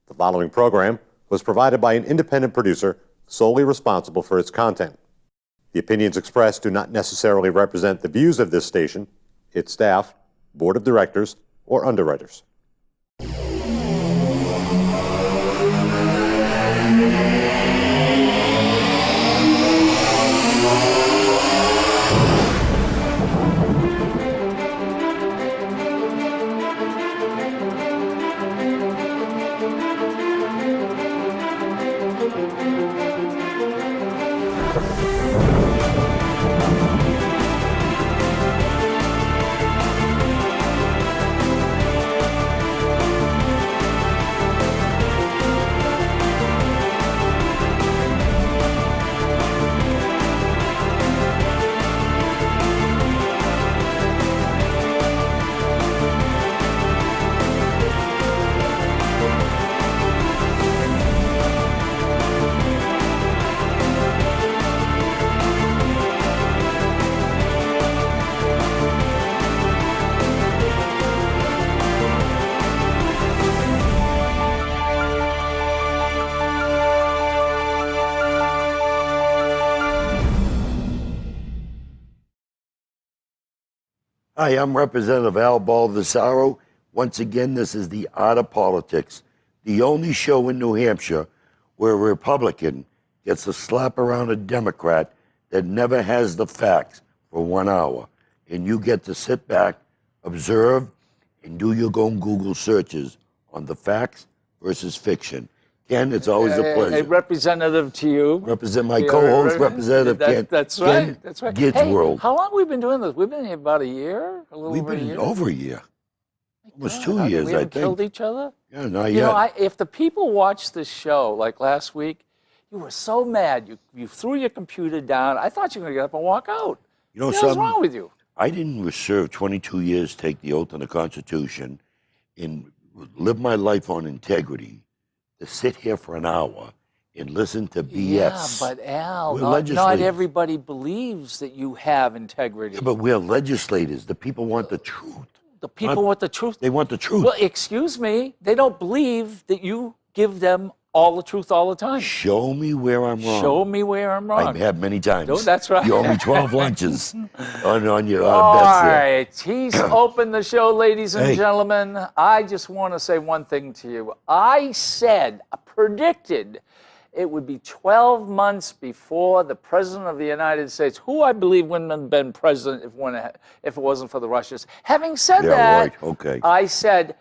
The following program was provided by an independent producer solely responsible for its content. The opinions expressed do not necessarily represent the views of this station, its staff, board of directors, or underwriters. Hi, I'm Representative Al Baldessaro. Once again, this is The Art of Politics, the only show in New Hampshire where a Republican gets to slap around a Democrat that never has the facts for 1 hour. And you get to sit back, observe, and do your own Google searches on the facts versus fiction. Ken, it's always a pleasure. A representative to you. Represent my co-host, Representative Ken. That's right. Ken That's right. Gitzworld. How long have we been doing this? We've been here about a year? A little We've over a been year? over a year. Almost 2 years, we I haven't think. killed each other? Yeah, not You yet. know, if the people watched this show, like last week, you were so mad. You threw your computer down. I thought you were going to get up and walk out. You know What's something? wrong with you? I didn't serve 22 years, take the oath on the Constitution, and live my life on integrity to sit here for an hour and listen to BS. Yeah, but Al, We're not legislators. everybody believes that you have integrity. Yeah, but we're legislators. The people want the truth. The people want the truth. They want the truth. Well, excuse me, they don't believe that you give them all the truth all the time. Show me where I'm wrong. Show me where I'm wrong. I have many times. No, that's right. You owe me 12 lunches on your All bets there. right, he's opened the show, ladies and Hey. gentlemen. I just want to say one thing to you. I predicted it would be 12 months before the President of the United States, who I believe wouldn't have been president if it wasn't for the Russians. Having said Yeah, that, right, okay. I said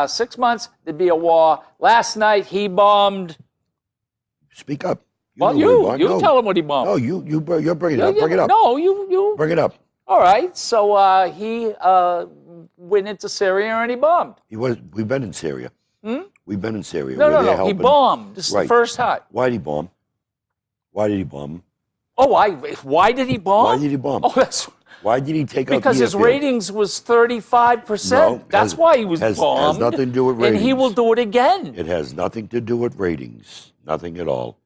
6 months, there'd be a war. Last night, he bombed. Speak up. Well, know what he you bombed. tell him what he bombed. No, you bring it up. Bring it up. No, you. Bring it up. All right, so he went into Syria and he bombed. We've been in Syria. We've been in Syria. No, We're there he helping. bombed. This is the Right. first time. Why did he bomb? Why did he bomb? Oh, why did he bomb? Why did he bomb? Oh, that's Why did he take out because the his airfield? ratings was 35%. No, That's why he was has bombed. nothing to do with And he ratings. will do it again. It has nothing to do with ratings. Nothing at all.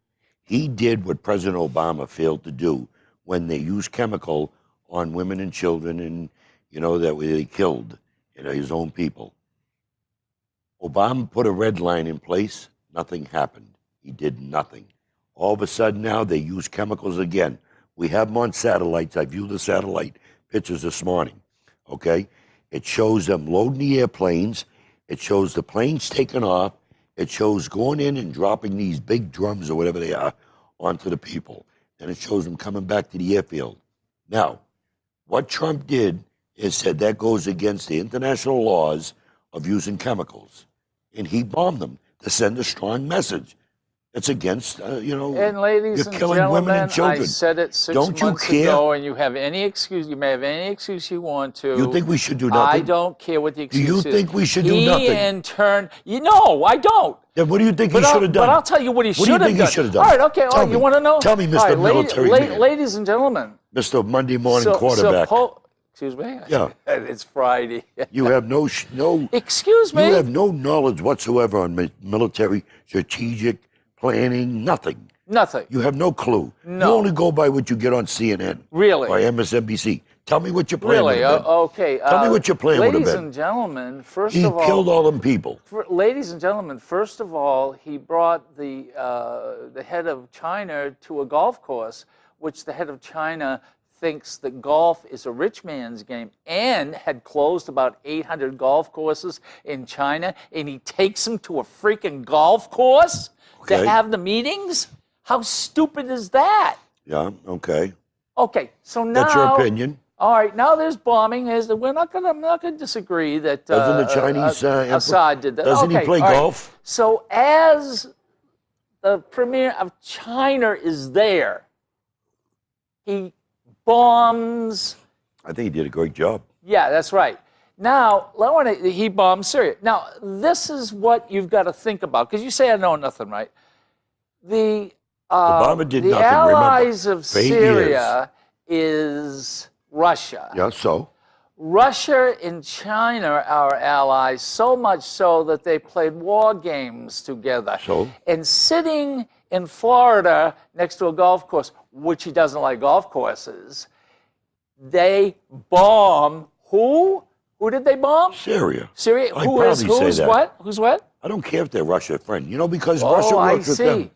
He did what President Obama failed to do when they used chemical on women and children and, that they killed, his own people. Obama put a red line in place. Nothing happened. He did nothing. All of a sudden now they use chemicals again. We have them on satellites. I viewed the satellite pictures this morning, okay? It shows them loading the airplanes. It shows the planes taking off. It shows going in and dropping these big drums or whatever they are onto the people. And it shows them coming back to the airfield. Now, what Trump did is said that goes against the international laws of using chemicals. And he bombed them to send a strong message. It's against, And ladies you're and killing gentlemen, women and children. I said it 6 Don't you months care? ago, and you have any excuse. You may have any excuse you want to. You think we should do nothing? I don't care what the excuse you is. think we should do He nothing? in turn, no, I don't. Then what do you think he should have done? But I'll tell you what he should have What do you think done. he should have done? All right, okay. Tell You me. want to know? Tell me, Mr. All right, Military Man. Ladies and gentlemen. Mr. Monday morning quarterback. Excuse me? Yeah. It's Friday. You have no. Excuse me? You have no knowledge whatsoever on military strategic planning. Nothing. Nothing. You have no clue. No. You only go by what you get on CNN. Really? Or MSNBC. Tell me what your plan Really? would have been. Okay. Tell me what your plan would have Ladies been. and gentlemen, first He of all, killed all them people. ladies and gentlemen, first of all, he brought the head of China to a golf course, which the head of China thinks that golf is a rich man's game, and had closed about 800 golf courses in China, and he takes them to a freaking golf course to Okay. have the meetings? How stupid is that? Yeah, okay. Okay, so now That's your opinion. all right, now there's bombing. I'm not gonna disagree that Doesn't the Chinese emperor- Assad did that. doesn't he Okay, play all right. golf? So as the premier of China is there, he bombs. I think he did a great job. Yeah, that's right. Now, he bombed Syria. Now, this is what you've got to think about, because you say I know nothing, right? Obama did the nothing, remember, allies of for 8 Syria is Russia. Yeah, so? Russia and China are our allies, so much so that they played war games together. So? And sitting in Florida next to a golf course, which he doesn't like golf courses, they bomb who? Who did they bomb? Syria. Syria. I'd Who's probably say that. what? Who's what? I don't care if they're Russia friend. You know, because Oh, Russia I works with see. them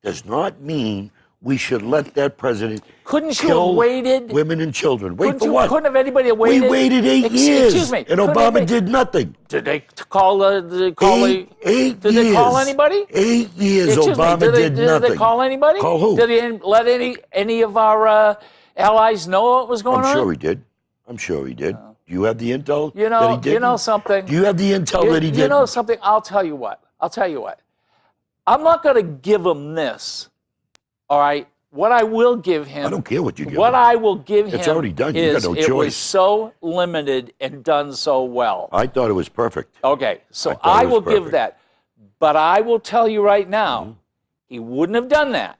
does not mean we should let that president Couldn't you kill have waited? women and children. Wait for Couldn't what? have anybody We waited? waited 8 years, Excuse me. and couldn't Obama anybody- did nothing. Did they call the call? Eight Did years. they call anybody? 8 years, Excuse me, Obama did nothing. they call anybody? Call who? Did he let any of our allies know what was going I'm on? sure he did. I'm sure he did. Do you have the intel You that he know, didn't? you know something. Do you have the intel that he didn't? You know something. I'll tell you what. I'm not going to give him this. All right. What I will give him. I don't care what you give What him. I will give him. It's already done. You got is no it was choice. so limited and done so well. I thought it was perfect. Okay, so I thought I it was will give perfect. that. But I will tell you right now, he wouldn't have done that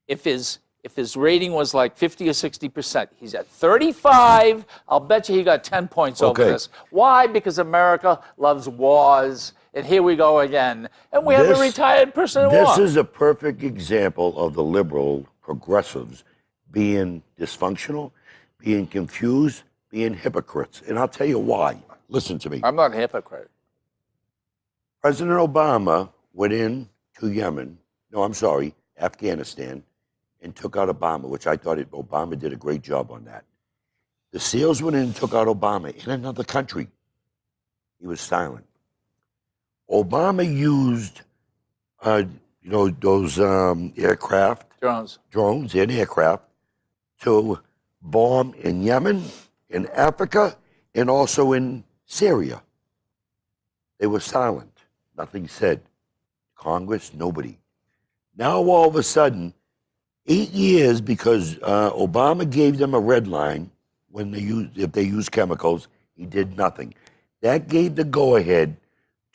if his rating was like 50 or 60%. He's at 35. I'll bet you he got 10 points over Okay. this. Why? Because America loves wars. And here we go again. And we have a This- retired person in This war. is a perfect example of the liberal progressives being dysfunctional, being confused, being hypocrites. And I'll tell you why. Listen to me. I'm not a hypocrite. President Obama went in to Afghanistan, and took out Obama, which I thought Obama did a great job on that. The SEALs went in and took out Obama in another country. He was silent. Obama used, those aircraft, drones and aircraft, to bomb in Yemen, in Africa, and also in Syria. They were silent. Nothing said. Congress, nobody. Now all of a sudden, 8 years because Obama gave them a red line when if they used chemicals, he did nothing. That gave the go-ahead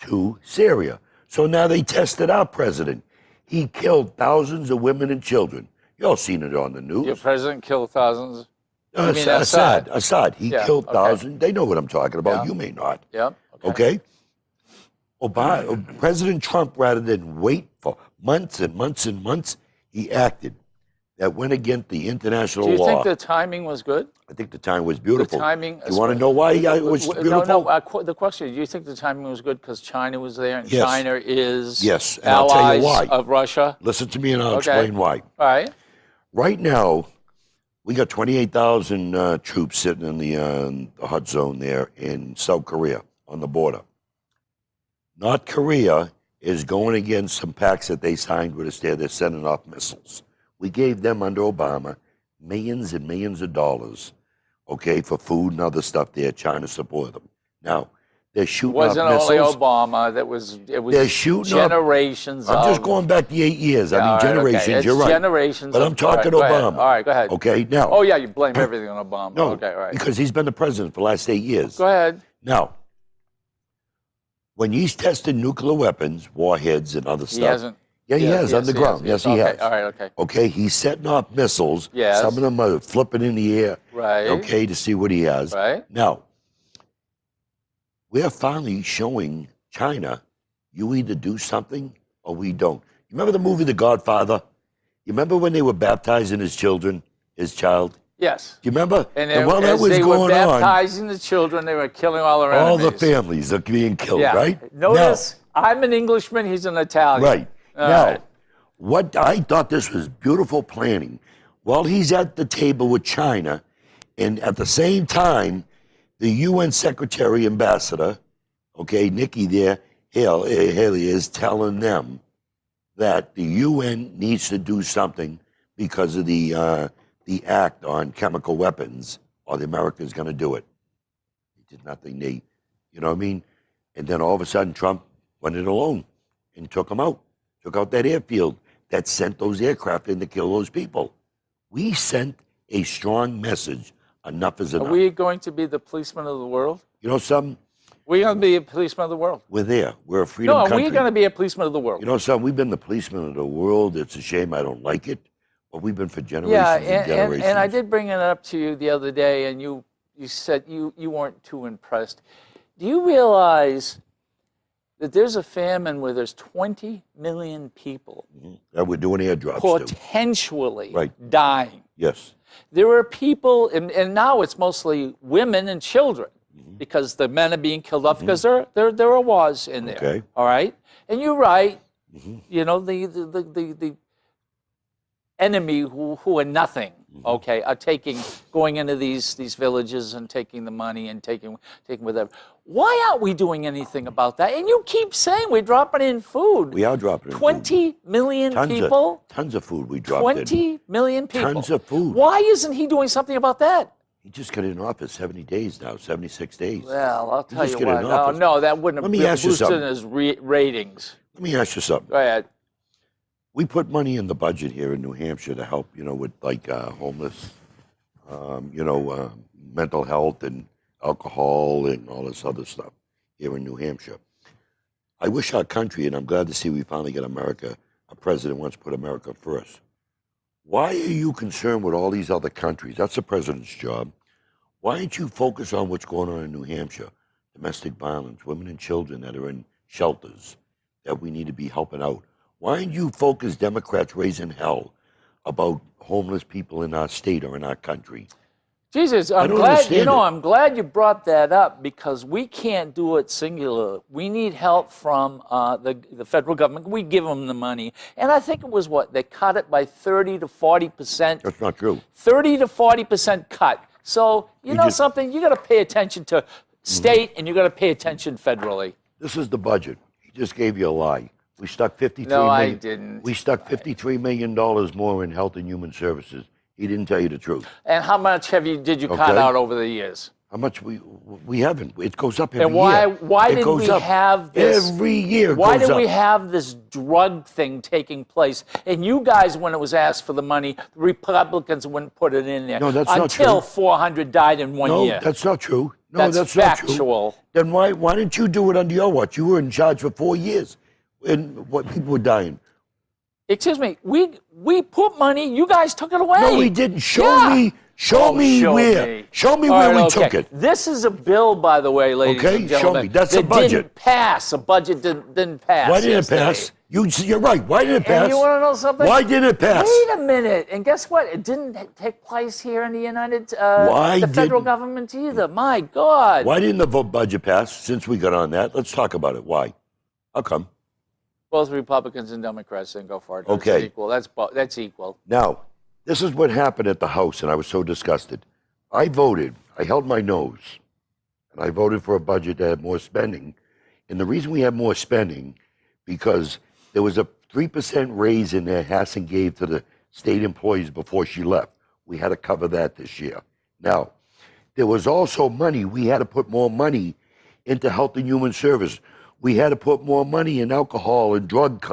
to Syria. So now they tested our president. He killed thousands of women and children. You all seen it on the news. Your president killed thousands? You mean Assad. Assad. He Yeah, killed okay. thousands. They know what I'm talking about. Yeah. You may not. Yeah. Okay? President Trump, rather than wait for months and months and months, he acted. That went against the international Do you law. think the timing was good? I think the time was beautiful. The timing. You want to know why it was beautiful? No. The question is, do you think the timing was good because China was there and Yes. China is Yes, and I'll tell you allies why. of Russia? Listen to me and I'll Okay. explain why. All right. Right now, we got 28,000 troops sitting in the hot zone there in South Korea on the border. North Korea is going against some pacts that they signed with us there. They're sending off missiles. We gave them under Obama millions and millions of dollars, okay, for food and other stuff there. China supported them. Now, they're It shooting wasn't off only missiles. Obama. It was They're shooting up- generations I'm of. just going back the 8 years. Yeah, I mean, all right, okay. generations. It's You're right. generations. But of- I'm talking all right, go ahead. Obama. All right, go ahead. Okay, now. Oh yeah, you blame everything on Obama. No, Okay, all right. because he's been the president for the last 8 years. Go ahead. Now, when he's tested nuclear weapons, warheads, and other He stuff. hasn't. Yeah, he has, underground. Yes, he okay. has. All right, okay. Okay, he's setting off missiles. Yes. Some of them are flipping in the air. Right. Okay, to see what he has. Right. Now, we're finally showing China, you either do something or we don't. You remember the movie The Godfather? You remember when they were baptizing his child? Yes. Do you remember? And while that as was they were going on, baptizing the children, they were killing all their all enemies. the families are being killed, Yeah. right? Notice, I'm an Englishman, he's an Italian. Right. All Now, right. what I thought this was beautiful planning. While he's at the table with China, and at the same time, the UN Secretary Ambassador, okay, Nikki there, Haley is telling them that the UN needs to do something because of the act on chemical weapons, or the Americans going to do it. They did nothing. You know what I mean? And then all of a sudden, Trump went it alone and took them out. Took out that airfield that sent those aircraft in to kill those people. We sent a strong message. Enough is enough. Are we going to be the policemen of the world? You know something? We're going to be a policeman of the world. We're there. We're a freedom No, country. we're going to be a policeman of the world. You know something? We've been the policemen of the world. It's a shame I don't like it, but we've been for generations Yeah, and generations. and I did bring it up to you the other day, and you said you weren't too impressed. Do you realize that there's a famine where there's 20 million people That we're doing airdrops too. potentially Right. dying? Yes. There are people, and now it's mostly women and children, because the men are being killed off because there are wars in there. Okay. All right, and you're right. You know, the enemy who are nothing. Okay, are going into these villages and taking the money and taking whatever. Why aren't we doing anything about that? And you keep saying we're dropping in food. We are dropping in 20 million people. Tons of food we dropped 20 million people. Tons of food. Why isn't he doing something about that? He just got in office 70 days now, 76 days. Well, I'll tell just you get in what. office. No, that wouldn't Let me have ask you boosted something. his ratings. Let me ask you something. Go ahead. We put money in the budget here in New Hampshire to help, with like homeless, mental health and alcohol and all this other stuff here in New Hampshire. I wish our country, and I'm glad to see we finally get America, a president wants to put America first. Why are you concerned with all these other countries? That's the president's job. Why aren't you focused on what's going on in New Hampshire? Domestic violence, women and children that are in shelters that we need to be helping out. Why aren't you focused, Democrats raising hell, about homeless people in our state or in our country? Jesus, I'm glad you brought that up, because we can't do it singular. We need help from the federal government. We give them the money. And I think it was they cut it by 30 to 40%. That's not true. 30 to 40% cut. So, you know something? You got to pay attention to state and you got to pay attention federally. This is the budget. He just gave you a lie. We stuck No, I didn't. We stuck $53 million more in health and human services. He didn't tell you the truth. And how much did you cut out over the years? How much we haven't? It goes up every And year. why did we have this? Every year. Why goes did we up. have this drug thing taking place? And you guys, when it was asked for the money, the Republicans wouldn't put it in there. No, that's not true. Until 400 died in one year. No, that's not true. No, That's not factual. true. Then why didn't you do it under your watch? You were in charge for 4 years, and what people were dying. Excuse me, we put money, you guys took it away. No, we didn't. Show me Show where. me. Show me All where right, we took it. This is a bill, by the way, ladies Okay, and gentlemen. show me. That's a that budget. Didn't pass. A budget didn't pass. Why didn't it yesterday. pass? You're right. Why didn't it pass? And you want to know something? Why didn't it pass? Wait a minute. And guess what? It didn't take place here in the the federal government either. My God. Why didn't the budget pass since we got on that? Let's talk about it. Why? How come? Both Republicans and Democrats didn't go for it. Okay. That's equal. That's equal. Now, this is what happened at the House, and I was so disgusted. I voted. I held my nose, and I voted for a budget that had more spending. And the reason we had more spending, because there was a 3% raise in there Hassan gave to the state employees before she left. We had to cover that this year. Now, there was also money. We had to put more money into health and human service. We had to put more money in alcohol and drug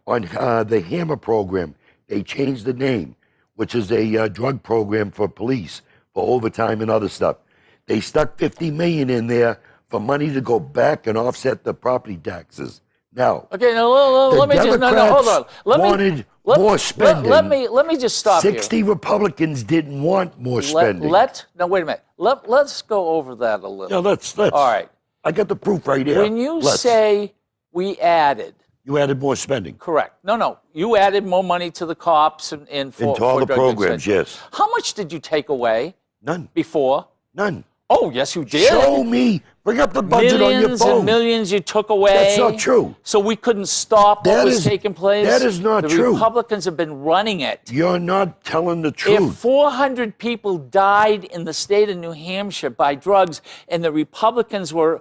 on the HAMMER program. They changed the name, which is a drug program for police, for overtime and other stuff. They stuck $50 million in there for money to go back and offset the property taxes. Now, okay, now let me just hold on. wanted more spending. Let me just stop 60 Republicans didn't want more spending. No, wait a minute. Let's go over that a little. Yeah, let's. All right. I got the proof right here. When you say we added, You added more spending. Correct. No. You added more money to the cops and for Into all the drug programs, extension. yes. How much did you take away None. before? None. Oh, yes, you did. Show me. Bring up the budget on your Millions phone. and millions you took away. That's not true. So we couldn't stop what was taking place. That is not true. The Republicans have been running it. You're not telling the If truth. 400 people died in the state of New Hampshire by drugs and the Republicans were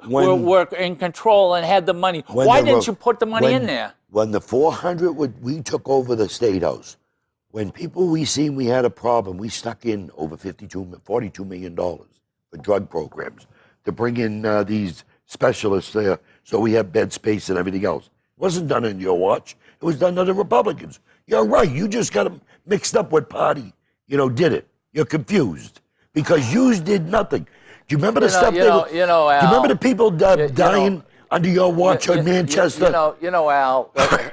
in control and had the money, why didn't you put the money in there? When the 400, we took over the State House, when people we seen we had a problem, we stuck in over $42 million for drug programs to bring in these specialists there so we have bed space and everything else. It wasn't done in your watch. It was done under the Republicans. You're right. You just got them mixed up what party, did it. You're confused because you did nothing. Do you remember the stuff? Do you remember the people dying under your watch in Manchester? Al,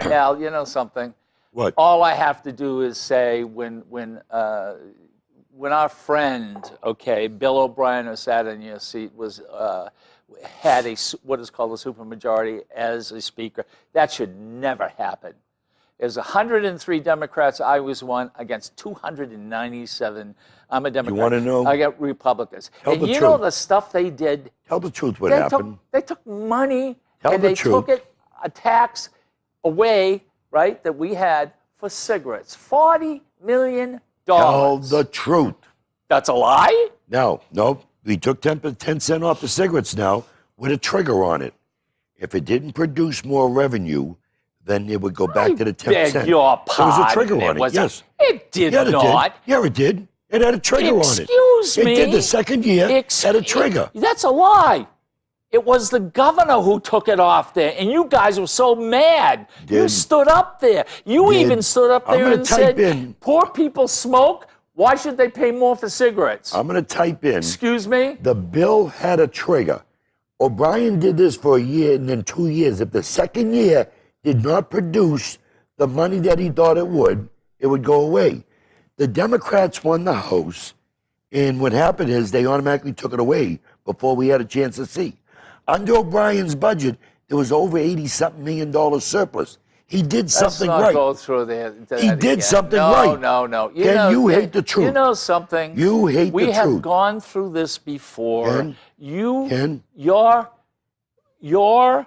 Al, you know something? What? All I have to do is say when our friend, Bill O'Brien, who sat in your seat, had what is called a supermajority as a speaker, that should never happen. There's 103 Democrats. I was one against 297. I'm a Democrat. You want to know? I got Republicans. Tell the you truth. know the stuff they did. Tell the truth. What happened? They took money Tell and the they truth. took a tax away, right, that we had for cigarettes. $40 million. Tell the truth. That's a lie? No. We took 10 cents off the cigarettes now with a trigger on it. If it didn't produce more revenue, then it would go back to the 10 cents. Beg your pardon. There was a trigger on it, yes. It did Yeah, it not. did. Yeah, it did. It had a trigger on it. Excuse me. It did the second year. Had a trigger. That's a lie. It was the governor who took it off there, and you guys were so mad. You stood up there. You even stood up there and said, poor people smoke. Why should they pay more for cigarettes? I'm going to type in. Excuse me? The bill had a trigger. O'Brien did this for a year and then 2 years. If the second year did not produce the money that he thought it would go away. The Democrats won the House, and what happened is they automatically took it away before we had a chance to see. Under O'Brien's budget, there was over $80-something million surplus. He did something right. Let's not go through there. He did something right. No. Ken, you hate the truth. You know something? You hate the truth. We have gone through this before. Ken? Your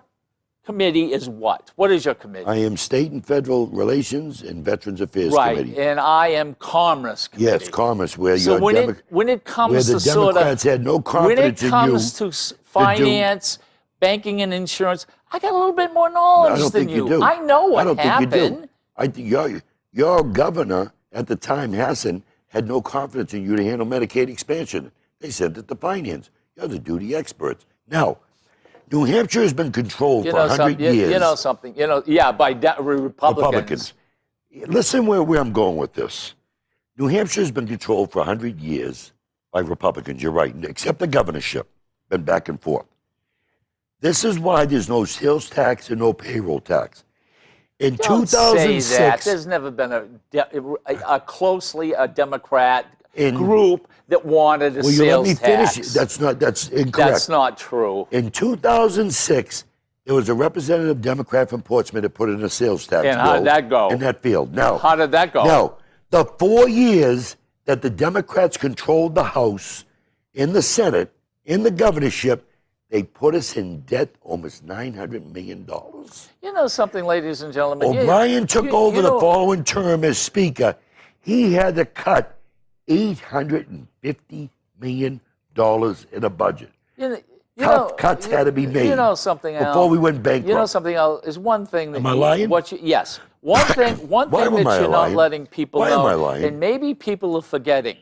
committee is what? What is your committee? I am State and Federal Relations and Veterans Affairs Committee. Right, and I am Commerce Committee. Yes, Commerce, where so when it comes the to Democrats had no confidence in you. When it comes to finance, banking, and insurance, I got a little bit more knowledge than you. Do. I know what I don't happened. think you do. I think your governor at the time, Hassan, had no confidence in you to handle Medicaid expansion. They sent it to finance. You're the duty experts. Now, New Hampshire has been controlled for 100 years. You know something. By Republicans. Listen where I'm going with this. New Hampshire has been controlled for 100 years by Republicans. You're right, except the governorship. Been back and forth. This is why there's no sales tax and no payroll tax. In 2006, say that. There's never been a closely Democrat group that wanted a sales let me tax. finish. That's incorrect. That's not true. In 2006, there was a representative Democrat from Portsmouth that put in a sales tax bill. And how did that go? And that failed. Now, how did that go? Now, the 4 years that the Democrats controlled the House, in the Senate, in the governorship, they put us in debt almost $900 million. You know something, ladies and gentlemen? O'Brien took over the following term as Speaker. He had to cut $850 million in a budget. Cuts had to be made. You know something else? Before we went bankrupt. You know something else? Is one thing that Am I lying? Yes. One thing that you're not letting people know. Why am I lying? And maybe people are forgetting.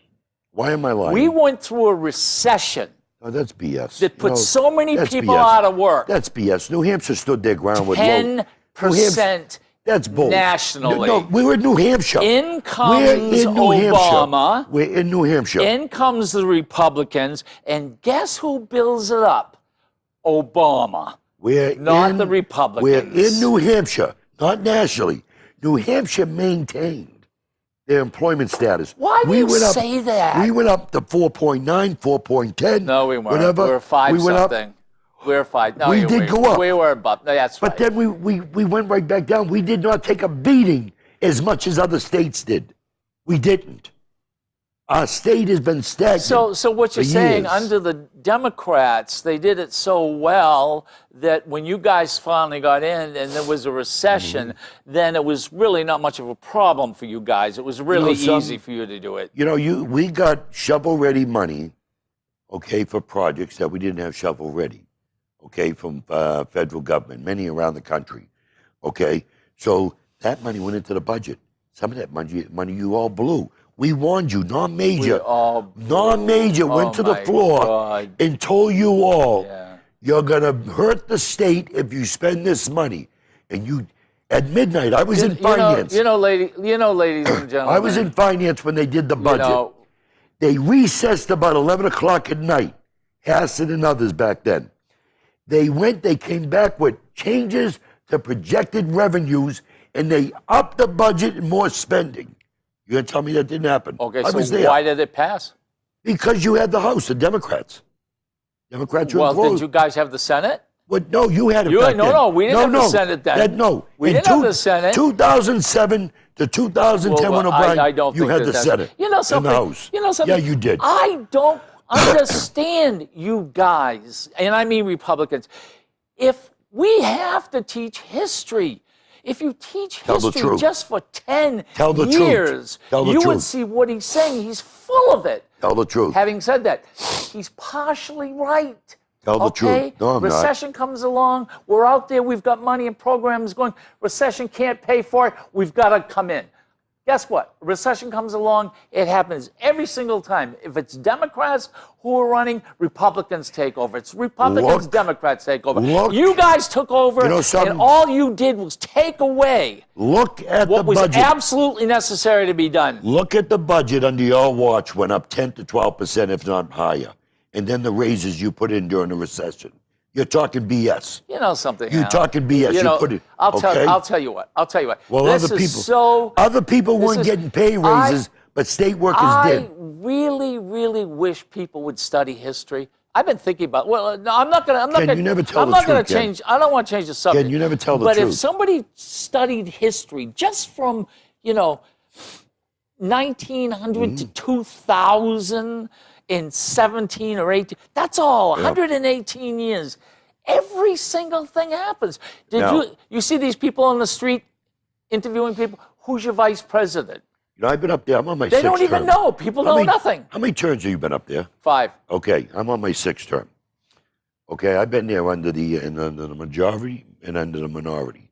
Why am I lying? We went through a recession. Oh, that's BS. That put so many people out of work. That's BS. New Hampshire stood their ground with 10%. That's bull. Nationally. No, we were in New Hampshire. In comes Obama. We're in New Hampshire. In comes the Republicans. And guess who builds it up? Obama. Not the Republicans. We're in New Hampshire, not nationally. New Hampshire maintained their employment status. Why do you say that? We went up to 4.9, 4.10. No, we weren't. Whatever. We were 5 something. We're fine. No, We did go up. We were above. No, that's But right. then we went right back down. We did not take a beating as much as other states did. We didn't. Our state has been stagnant. So what you're for saying, years. under the Democrats, they did it so well that when you guys finally got in and there was a recession, then it was really not much of a problem for you guys. It was really easy for you to do it. You know, we got shovel-ready money, okay, for projects that we didn't have shovel-ready, okay, from federal government, many around the country, okay? So that money went into the budget. Some of that money you all blew. We warned you, non-major. Non-major went to the floor and told you all, you're going to hurt the state if you spend this money. And you, at midnight, I was in finance. Ladies and gentlemen. I was in finance when they did the budget. They recessed about 11 o'clock at night, Hassan and others back then. They came back with changes to projected revenues, and they upped the budget and more spending. You're going to tell me that didn't happen? Okay, I was so there. why did it pass? Because you had the House, the Democrats. Democrats were Well, did you guys have the Senate? Well, no, you had it back then. No, we didn't have the Senate then. We didn't have the Senate. 2007 to 2010 when O'Brien, I don't you think had the Senate You know something? and the House. You know something? Yeah, you did. I don't understand you guys, and I mean Republicans. If we have to teach history, if you teach history just for 10 years, you would see what he's saying. He's full of it. Tell the truth. Having said that, he's partially right. Tell the truth. No, I'm Recession comes along. We're out there. We've got money and programs going. Recession can't pay for it. We've got to come in. Guess what? Recession comes along. It happens every single time. If it's Democrats who are running, Republicans take over. It's Republicans, Democrats take over. You guys took over, and all you did was take away what was absolutely necessary to be done. Look at the budget under your watch went up 10 to 12%, if not higher. And then the raises you put in during the recession. You're talking BS. You know something. You're talking BS. You put it. I'll tell you what. Well, other people weren't getting pay raises, but state workers did. I really, really wish people would study history. I've been thinking about. Well, no, I'm not going to. Ken, you never tell the truth. I'm not going to change. I don't want to change the subject. Ken, you never tell the truth. But if somebody studied history just from 1900 to 2000. In 17 or 18, that's all, 118 years. Every single thing happens. You see these people on the street interviewing people? Who's your vice president? I've been up there. I'm on my 6th term. They don't even know. People know nothing. How many terms have you been up there? 5. Okay, I'm on my 6th term. Okay, I've been there under the majority and under the minority.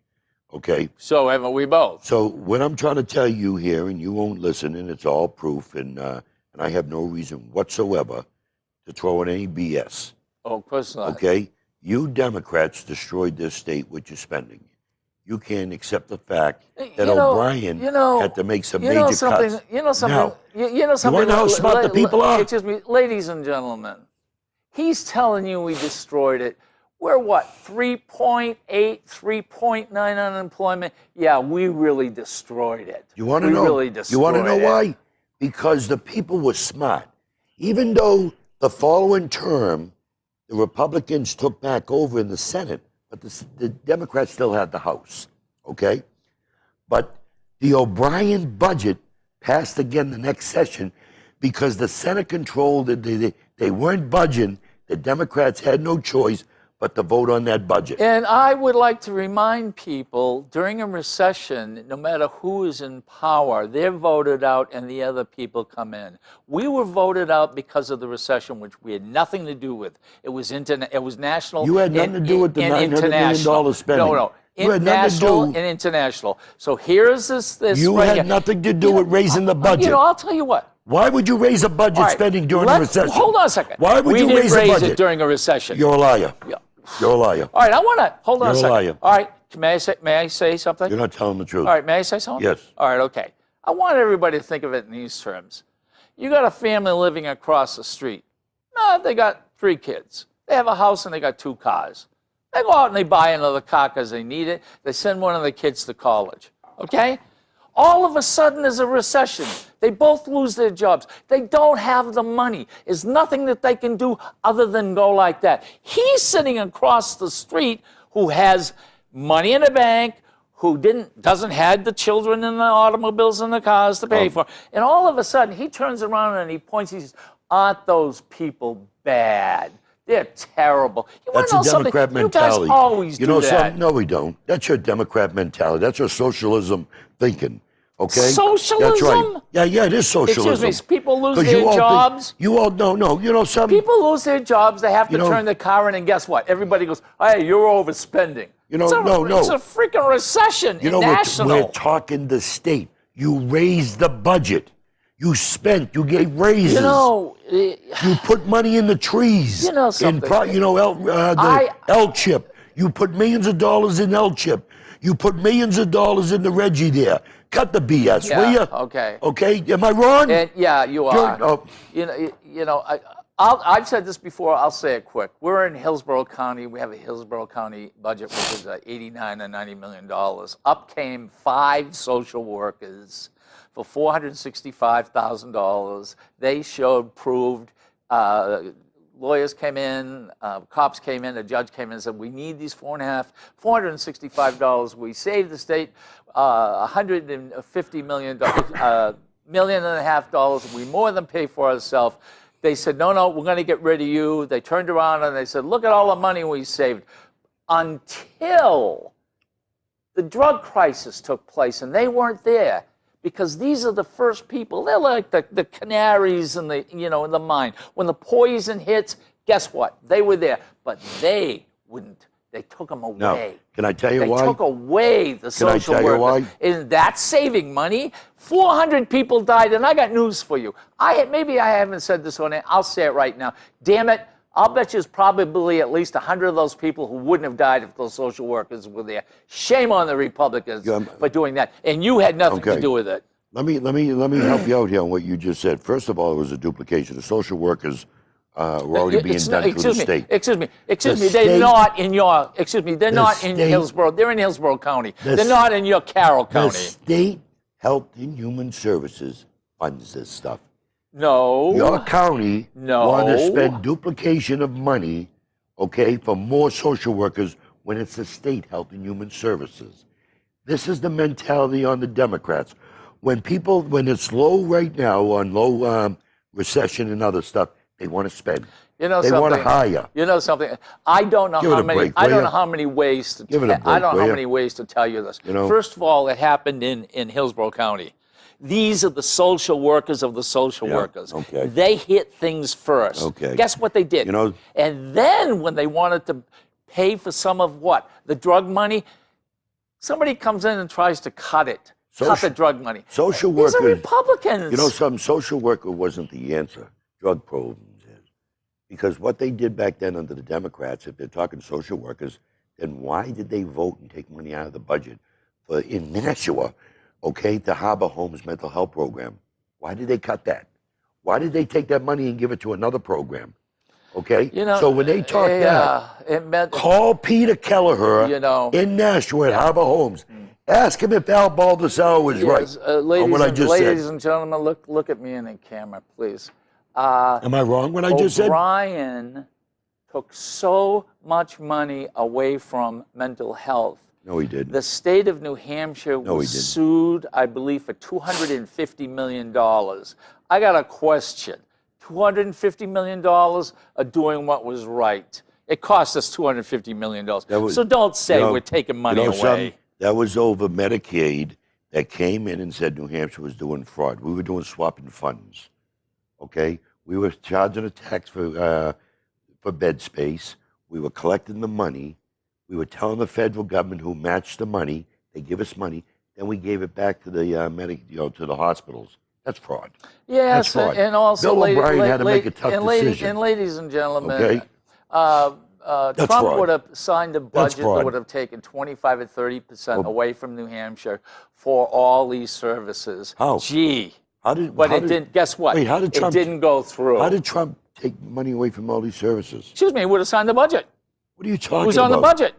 Okay? So haven't we both? So what I'm trying to tell you here, and you won't listen, and it's all proof, and I have no reason whatsoever to throw in any BS. Oh, of course not. Okay? You Democrats destroyed this state with your spending. You can't accept the fact that O'Brien had to make some major cuts. You know something? Now, you know something? You want to know how smart the people are? Excuse me, ladies and gentlemen. He's telling you we destroyed it. We're what, 3.8, 3.9 unemployment? Yeah, we really destroyed it. You want to know? Really destroyed you want to know why? Because the people were smart. Even though the following term, the Republicans took back over in the Senate, but the Democrats still had the House, okay? But the O'Brien budget passed again the next session because the Senate controlled it. They weren't budging. The Democrats had no choice but to vote on that budget. And I would like to remind people, during a recession, no matter who is in power, they're voted out and the other people come in. We were voted out because of the recession, which we had nothing to do with. It was national. You had nothing to do with the $900 million spending. No. National and international. So here's this. You had nothing to do with raising the budget. I'll tell you what. Why would you raise a budget spending during a recession? Hold on a second. Why would you raise a budget? We didn't raise it during a recession. You're a liar. Yeah. You're a liar. All right, I want to hold on a second. You're a liar. All right, may I say something? You're not telling the truth. All right, may I say something? Yes. All right, okay. I want everybody to think of it in these terms. You got a family living across the street. No, they got 3 kids. They have a house and they got 2 cars. They go out and they buy another car because they need it. They send one of the kids to college. Okay? All of a sudden, there's a recession. They both lose their jobs. They don't have the money. There's nothing that they can do other than go like that. He's sitting across the street who has money in the bank, who doesn't have the children and the automobiles and the cars to pay for. And all of a sudden, he turns around and he points, he says, aren't those people bad? They're terrible. You That's know a Democrat something? mentality. You guys always you do know that. something? No, we don't. That's your Democrat mentality. That's your socialism thinking. Okay? Socialism? That's right. Yeah, it is socialism. Excuse me, people lose 'Cause their you all jobs. You all no. You know something? People lose their jobs. They have to turn the car in, and guess what? Everybody goes, "Hey, you're overspending." You know, It's a freaking recession. You know, national. we're talking the state. You raised the budget. You spent. You gave raises. You know, you put money in the trees. You know something. The L-chip. You put millions of dollars in L-chip. You put millions of dollars in the Reggie there. Cut the BS, will you? Okay. Okay. Am I wrong? And yeah, you are. Oh. I've said this before. I'll say it quick. We're in Hillsborough County. We have a Hillsborough County budget, which is $89 to $90 million. Up came 5 social workers for $465,000. They proved. Lawyers came in, cops came in, a judge came in and said, we need these $465. We saved the state $150 million, $1.5 million. We more than pay for ourselves. They said, no, we're going to get rid of you. They turned around and they said, look at all the money we saved. Until the drug crisis took place, and they weren't there. Because these are the first people. They're like the canaries in the in the mine. When the poison hits, guess what? They were there, but they wouldn't. They took them away. No. Can I tell you why? They took away the social workers. Can I tell you why? And that's saving money. 400 people died, and I got news for you. Maybe I haven't said this on it. I'll say it right now. Damn it. I'll bet you there's probably at least 100 of those people who wouldn't have died if those social workers were there. Shame on the Republicans for doing that. And you had nothing to do with it. Let me help you out here on what you just said. First of all, it was a duplication. The social workers were already being done through the state. Excuse me. They're not in your. Excuse me. They're not in Hillsborough. They're in Hillsborough County. They're not in your Carroll County. The state Health and Human Services funds this stuff. No. Your county wanted to spend duplication of money, for more social workers when it's the state Health and Human Services. This is the mentality on the Democrats. When it's low right now, on low recession and other stuff, they want to spend. They want to hire. You know something? I don't know how many. I don't know how many ways to. I don't know how many ways to tell you this. First of all, it happened in Hillsborough County. These are the social workers of the social workers. Okay. They hit things first. Okay. Guess what they did? And then when they wanted to pay for some of the drug money, somebody comes in and tries to cut it. Cut the drug money. Social workers. These are Republicans. Some social worker wasn't the answer. Drug programs is. Because what they did back then under the Democrats, if they're talking social workers, then why did they vote and take money out of the budget in Nashua, the Harbor Homes mental health program? Why did they cut that? Why did they take that money and give it to another program? So when they talk call Peter Kelleher in Nashua at Harbor Homes. Ask him if Al Baldessaro was right on what I just said. Ladies and gentlemen, look at me in the camera, please. Am I wrong when I just said? O'Brien took so much money away from mental health. No, he didn't. The state of New Hampshire was sued, I believe, for $250 million. I got a question. $250 million of doing what was right. It cost us $250 million. So don't say we're taking money away. That was over Medicaid that came in and said New Hampshire was doing fraud. We were doing swapping funds. We were charging a tax for bed space. We were collecting the money. We were telling the federal government who matched the money. They give us money. Then we gave it back to the to the hospitals. That's fraud. Yes, That's fraud. And also, Bill O'Brien had to make a tough decision. And ladies and gentlemen, Trump would have signed a budget that would have taken 25 or 30% away from New Hampshire for all these services. How? Gee. It didn't. Guess what? Wait, how did Trump? It didn't go through. How did Trump take money away from all these services? Excuse me. He would have signed the budget. What are you talking about? Who's on the budget?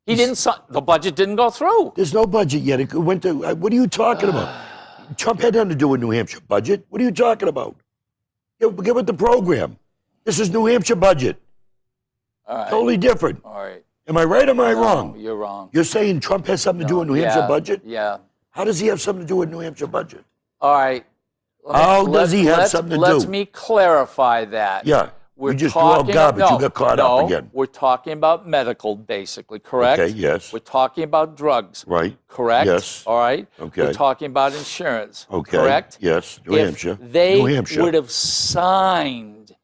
He didn't. The budget didn't go through. There's no budget yet. It went to. What are you talking about? Trump had nothing to do with New Hampshire budget. What are you talking about? Get with the program. This is New Hampshire budget. All right. Totally different. All right. Am I right or am I No, wrong? You're wrong. You're saying Trump has something to do with New Hampshire budget? Yeah. How does he have something to do with New Hampshire budget? All right. How does he have something to do? Let me clarify that. Yeah. We're you just threw out talking. garbage. No, You got caught no, up again. We're talking about medical, basically, correct? Okay, yes. We're talking about drugs. Right. Correct? Yes. All right. Okay. We're talking about insurance. Okay. Correct? Yes. New If Hampshire. they New Hampshire. would have signed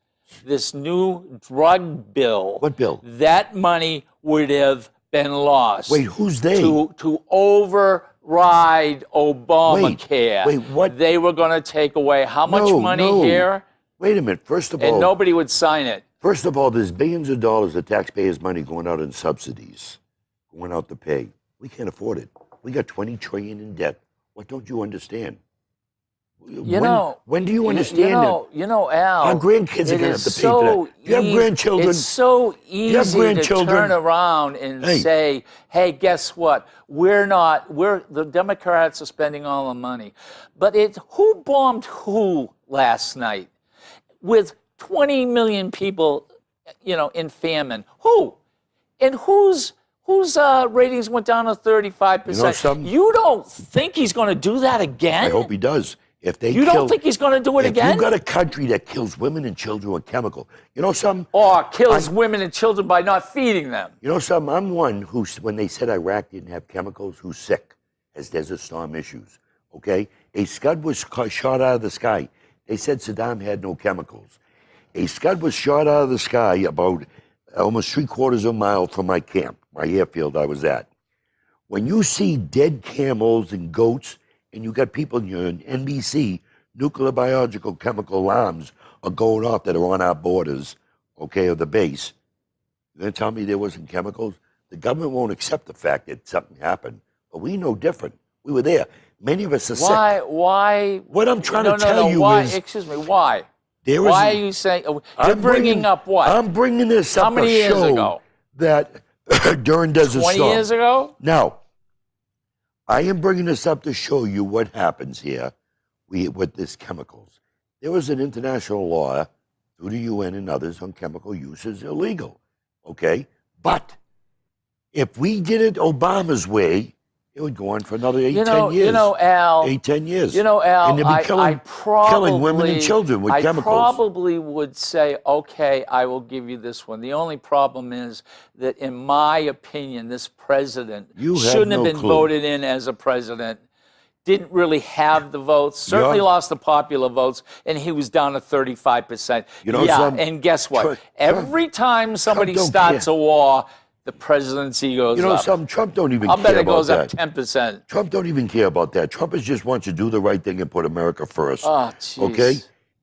this new drug bill. What bill? That money would have been lost. Wait, who's they? To override Obamacare. Wait, what? They were going to take away how much No, money no. here? Wait a minute. First of all, And nobody would sign it. First of all, there's billions of dollars of taxpayers' money going out in subsidies, going out to pay. We can't afford it. We got $20 trillion in debt. What don't you understand? When do you understand it? You know, Al. Our grandkids are going to have to pay for that. You have grandchildren. It's so easy to grandchildren. turn around and say, "Hey, guess what? The Democrats are spending all the money." But who bombed who last night with 20 million people, in famine? Who? And whose ratings went down to 35%? Something? You don't think he's going to do that again? I hope he does. You don't think he's going to do it again? If you got a country that kills women and children with chemical, you know something? Or kills women and children by not feeding them. You know something? I'm one who, when they said Iraq didn't have chemicals, who's sick, has Desert Storm issues, okay? A Scud was shot out of the sky. They said Saddam had no chemicals. A Scud was shot out of the sky about almost 3/4 of a mile from my camp, my airfield I was at. When you see dead camels and goats, and you got people in your NBC, nuclear, biological, chemical alarms are going off that are on our borders, okay, of the base. You're going to tell me there wasn't chemicals? The government won't accept the fact that something happened, but we know different. We were there. Many of us are sick. Why? What I'm trying to tell you why, is... Excuse me, why? There Why is, are you saying... You're bringing up what? I'm bringing this up How many years ago? That during Desert 20 Storm. years ago? Now, I am bringing this up to show you what happens here with these chemicals. There was an international law through the UN and others on chemical use is illegal, okay? But if we did it Obama's way, it would go on for another 8, 10 years. Al. 8, 10 years. Al, and they'd be killing women and children with chemicals. I probably would say, okay, I will give you this one. The only problem is that, in my opinion, this president shouldn't have been voted in as a president. Didn't really have the votes. Certainly lost the popular votes, and he was down to 35%. And guess what? Every time somebody starts a war, the presidency goes up. Something, Trump don't even I'll care bet it about goes that. up 10%. Trump don't even care about that. Trump just wants to do the right thing and put America first. Oh, jeez. Okay?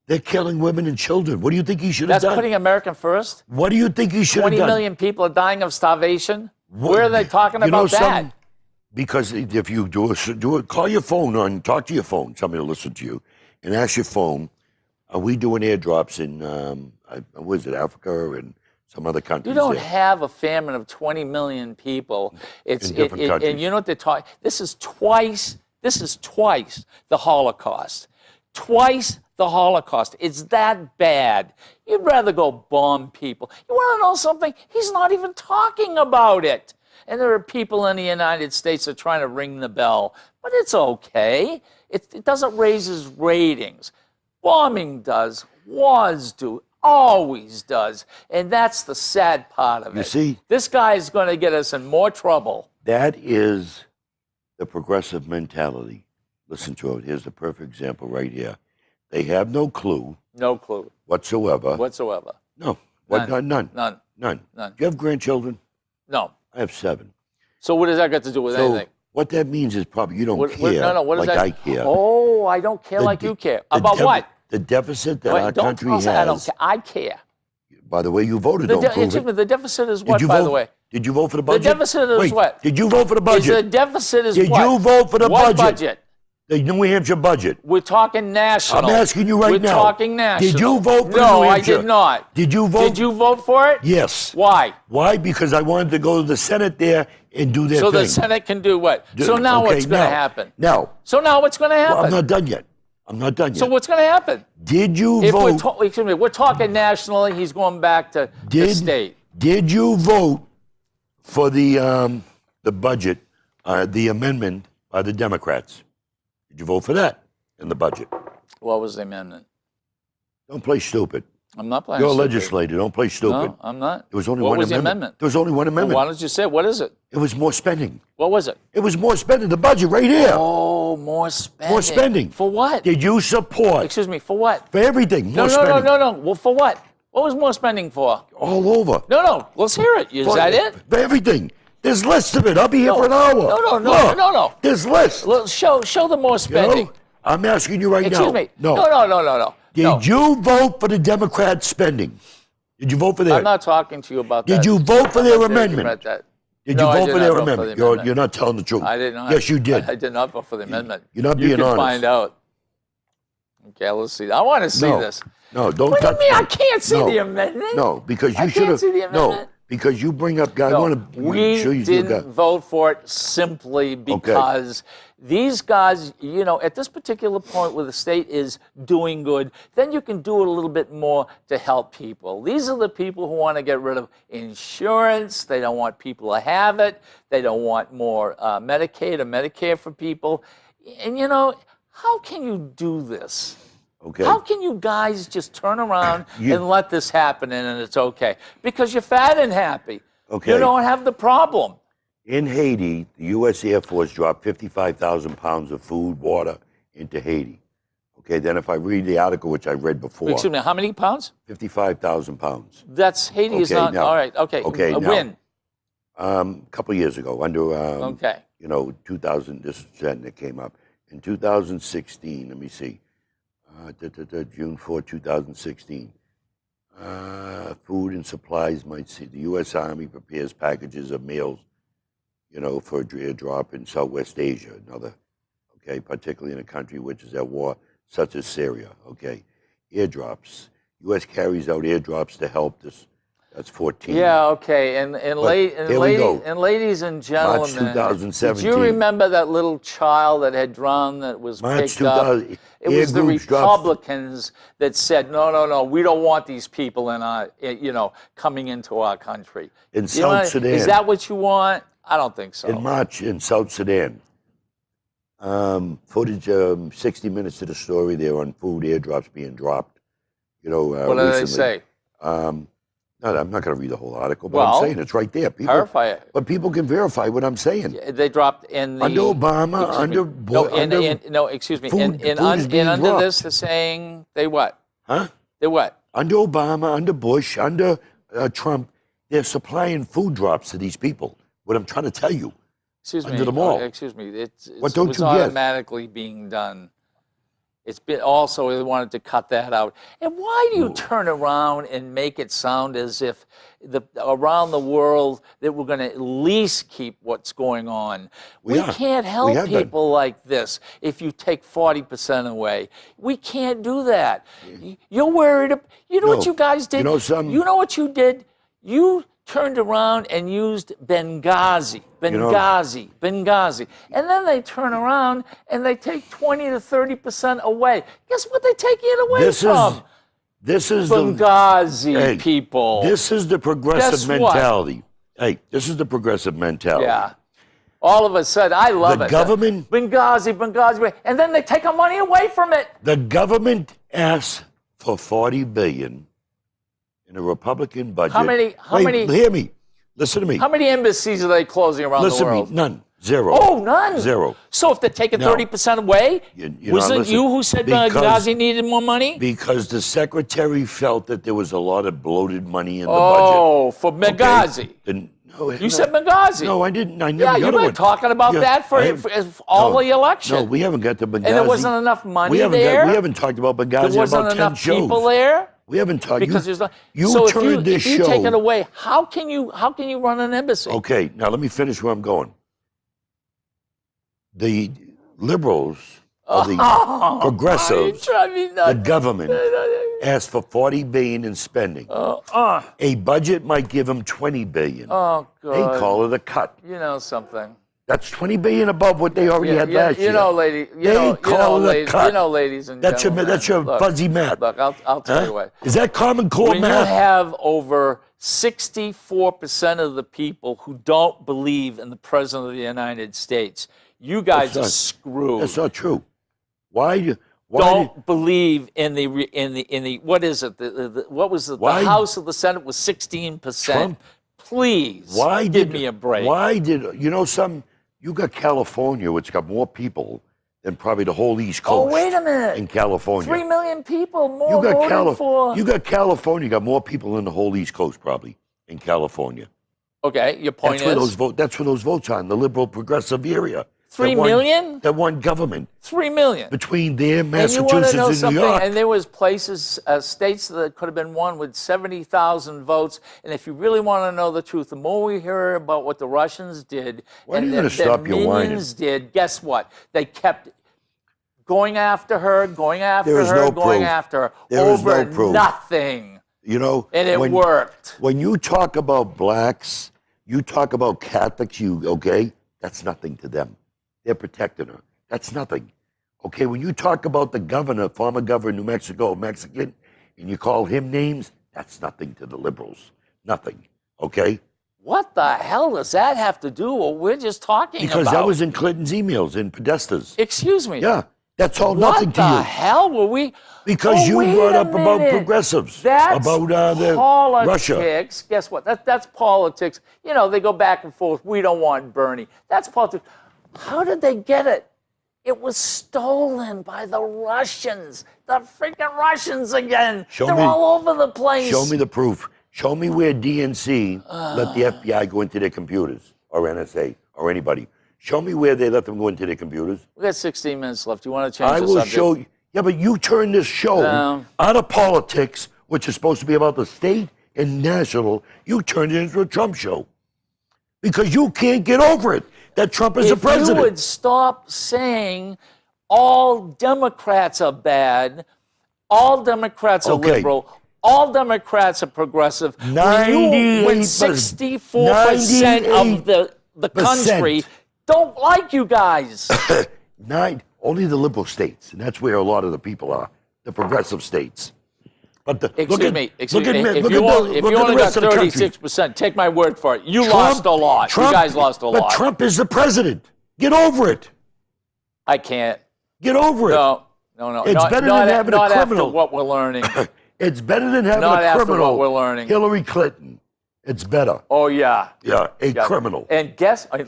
They're killing women and children. What do you think he should have done? That's putting America first? What do you think he should have done? 20 million people are dying of starvation? Where are they talking about that? Because if you do it, call your phone or talk to your phone, somebody will listen to you, and ask your phone, are we doing airdrops in, Africa and some other countries? You don't have a famine of 20 million people. In different countries. And you know what they're talking, this is twice the Holocaust. Twice the Holocaust. It's that bad. You'd rather go bomb people. You want to know something? He's not even talking about it. And there are people in the United States that are trying to ring the bell. But it's okay. It doesn't raise his ratings. Bombing does. Wars do. Always does. And that's the sad part of it. You see? This guy is going to get us in more trouble. That is the progressive mentality. Listen to it. Here's the perfect example right here. They have no clue. No clue. Whatsoever. No. None. None. Do you have grandchildren? No. I have 7. So what does that got to do with anything? What that means is probably you don't care what like that? I care. Oh, I don't care like you care. About what? The deficit that our country has. I don't care. I care. By the way you voted, don't prove it. The deficit is what, by the way? Did you vote for the budget? The deficit is what? Did you vote for the budget? The deficit is Did what? you vote for the What budget? budget? The New Hampshire budget. We're talking national. I'm asking you right now. We're talking national. Did you vote for the No, New I Hampshire? did not. Did you vote? Did you vote for it? Yes. Why? Why? Because I wanted to go to the Senate there and do their So thing. the Senate can do what? So now Okay, what's going to happen? Now, So now what's going to happen? well, I'm not done yet. I'm not done yet. So what's going to happen? Did you If vote? we're talking nationally, he's going back to the state. Did you vote for the budget, the amendment by the Democrats? Did you vote for that in the budget? What was the amendment? Don't play stupid. I'm not playing You're a stupid. legislator. Don't play stupid. No, I'm not. There was only What one was the amendment. amendment? There was only one Well, amendment. why don't you say it? What is it? It was more spending. What was it? It was more spending. The budget right here. Oh, more spending. More spending. For what? Did you support? Excuse me, for what? For everything. No, More spending. no. Well, for what? What was more spending for? All over. No. Let's hear it. Is that it? For everything. There's lists of it. I'll be here for an hour. No. Look, There's lists. Well, show the more You spending. know? I'm asking you right Excuse now. me. No. No. Did you vote for the Democrat spending? Did you vote for their? I'm not talking to you about that. Did you vote for their I'm not saying amendment? about that. Did No, you I vote did for not their vote for the amendment? amendment. You're not telling the truth. I did not. Yes, you did. I did not vote for the amendment. You're not You being can honest. find out. Okay, let's see. I want to see No. this. No, don't What do you touch mean I me. can't see No. the amendment? No, because you I should can't have. see the No, amendment. because you bring up. I No, want to we show you. didn't vote for it simply because these guys, at this particular point where the state is doing good, then you can do it a little bit more to help people. These are the people who want to get rid of insurance. They don't want people to have it. They don't want more Medicaid or Medicare for people. And, how can you do this? Okay. How can you guys just turn around You- and let this happen and it's okay? Because you're fat and happy. Okay. You don't have the problem. In Haiti, the U.S. Air Force dropped 55,000 pounds of food, water into Haiti. Okay, then if I read the article, which I read before, Excuse me, how many pounds? 55,000 pounds. That's Haiti is Okay, not now- all right. Okay, okay, now- when? A couple of years ago, under Okay. 2000, this then that came up in 2016. Let me see, June 4, 2016. Food and supplies might see the U.S. Army prepares packages of meals, for a airdrop in Southwest Asia. Another, okay, particularly in a country which is at war, such as Syria. Okay, airdrops. U.S. carries out airdrops to help this. That's 14. Yeah, okay. And here we go. ladies and gentlemen, March 2017. did you remember that little child that had drowned that was March picked up? 2000. It air was the groups dropped- Republicans that said, no, we don't want these people in our, coming into our country. In You South know, Sudan. Is that what you want? I don't think so. In March in South Sudan. Footage, 60 minutes to the story there on food airdrops being dropped. What do they recently. say? No, I'm not going to read the whole article, but Well, I'm saying it's right there. People, Verify it. But people can verify what I'm saying. They dropped in the Under Obama, excuse me. under no, under excuse me. food- In food is being under dropped. this, they're saying they what? Huh? They what? Under Obama, under Bush, under Trump, they're supplying food drops to these people. What I'm trying to tell you. Excuse me. Under them all. Excuse me. It's What don't was you get? automatically being done. It's been also they wanted to cut that out. And why do you turn around and make it sound as if around the world that we're going to at least keep what's going on? We are. can't We help have been. people like this if you take 40% away. We can't do that. You're worried. You know what No. you guys did? You know something? You know what you did? You turned around and used Benghazi. Benghazi. And then they turn around and they take 20 to 30% away. Guess what they take it away from? This is Benghazi Hey, people. This is the progressive Guess what? mentality. Hey, this is the progressive mentality. Yeah. All of a sudden, I love The it. government- Benghazi. And then they take our money away from it. The government asked for $40 billion in a Republican budget. How many- Hear me. Listen to me. How many embassies are they closing around Listen the to world? me. None. Zero. Oh, none. Zero. So if they're taking No. 30% away, You know, wasn't listen, you who said because- Benghazi needed more money? Because the secretary felt that there was a lot of bloated money in the budget. Oh, for Okay? Benghazi. No, You said Benghazi. No, I didn't. I never Yeah, got you've to been it. talking about Yeah, that for all no, the election. No, we haven't got to Benghazi. And there wasn't enough money we haven't there? we haven't talked about Benghazi There in wasn't about 10 enough shows. people there? We haven't talked. Because there's not. You so turned if this you show. take it away, how can you run an embassy? Okay, now let me finish where I'm going. The liberals of the progressives, You drive me the nuts. government, asked for $40 billion in spending. A budget might give them $20 billion. Oh, They God. call it a cut. You know something. That's $20 billion above what they already had last year. You know, lady. They call it a cut. You know, ladies and That's gentlemen. your look, fuzzy math. Look, I'll tell Huh? you what. Is that Common Core When you math? have over 64% of the people who don't believe in the President of the United States, you guys That's are not- screwed. That's not true. Why Don't believe in the what is it? What was it? The Why- House of the Senate was 16%. Trump- Please, Why give did, me a break. Why did you got California, which got more people than probably the whole East Coast. Oh, wait a minute. In California. 3 million people more You got voted for. You got California, you got more people than the whole East Coast probably in California. Okay, your point That's where those votes are in the liberal progressive area. 3 million? That won government 3 million. between there, And you want to Massachusetts, know and something? New York. And there was places, states that could have been won with 70,000 votes. And if you really want to know the truth, the more we hear about what the Russians did When are and you gonna their stop your whining? minions did, guess what? They kept going after her, going after There is her, no going proof. after her There is over no proof. nothing. You know, And it when, worked. When you talk about blacks, you talk about Catholics, okay? That's nothing to them. They're protecting her. That's nothing. Okay, when you talk about the governor, former governor of New Mexico, Mexican, and you call him names, that's nothing to the liberals. Nothing. Okay? What the hell does that have to do with what we're just talking Because about? that was in Clinton's emails, in Podesta's. Excuse me. Yeah, that's all What nothing to the you. hell were we? Because Oh, you wait brought a up about minute. progressives, That's about the politics. Russia. Guess what? That's politics. You know, they go back and forth. We don't want Bernie. That's politics. How did they get it? It was stolen by the Russians. The freaking Russians again. Show They're me- all over the place. Show me the proof. Show me where DNC let the FBI go into their computers, or NSA, or anybody. Show me where they let them go into their computers. We got 16 minutes left. You want to change I the will subject? show you. Yeah, but you turn this show No. out of politics, which is supposed to be about the state and national, you turn it into a Trump show. Because you can't get over it that Trump is the If president. you would stop saying all Democrats are bad, all Democrats are Okay. liberal, all Democrats are progressive, when 64% of the country don't like you guys. Only the liberal states, and that's where a lot of the people are, the progressive states. But Excuse me. If you If you only got 36%, take my word for it. You lost a lot. You guys lost a lot. But Trump is the president. Get over it. I can't. Get over it. No. It's better than having a not criminal. after what we're learning. It's better than having Not a after criminal. what we're learning. Hillary Clinton. It's better. Oh, yeah. Yeah, a Yeah. criminal. And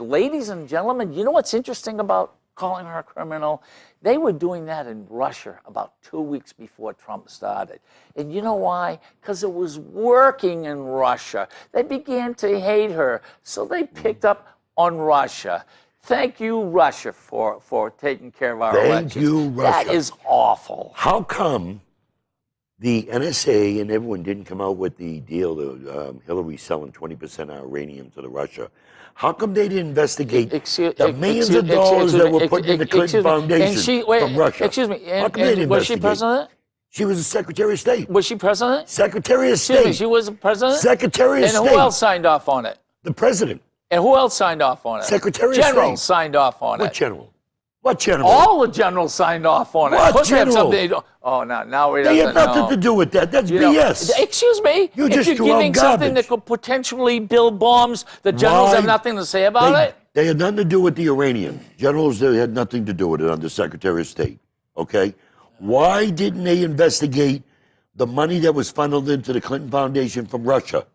ladies and gentlemen, you know what's interesting about calling her a criminal? They were doing that in Russia about 2 weeks before Trump started. And you know why? Because it was working in Russia. They began to hate her, so they picked up on Russia. Thank you, Russia, for taking care of our elections. Thank you, Russia. That is awful. How come the NSA and everyone didn't come out with the deal that Hillary selling 20% of uranium to the Russia? How come they didn't investigate the millions of dollars that were put in the Clinton Foundation from Russia? Excuse me. How come they didn't Was she investigate? president? She was the Secretary of State. Was she president? Secretary of Excuse me. State. She was the president? Secretary of And State. who else signed off on it? The president. And who else signed off on it? Secretary of Generals State. signed off on What it. general? What general? All the generals signed off on it. What Of course they have general? something. Oh, now we They don't had nothing know. to do with that. That's You know, BS. excuse me. You if just you're threw out giving something that garbage. could potentially build bombs, the generals have Why? nothing to say about it. They had nothing to do with the uranium. Generals, they had nothing to do with it under Secretary of State. Okay? Why didn't they investigate the money that was funneled into the Clinton Foundation from Russia?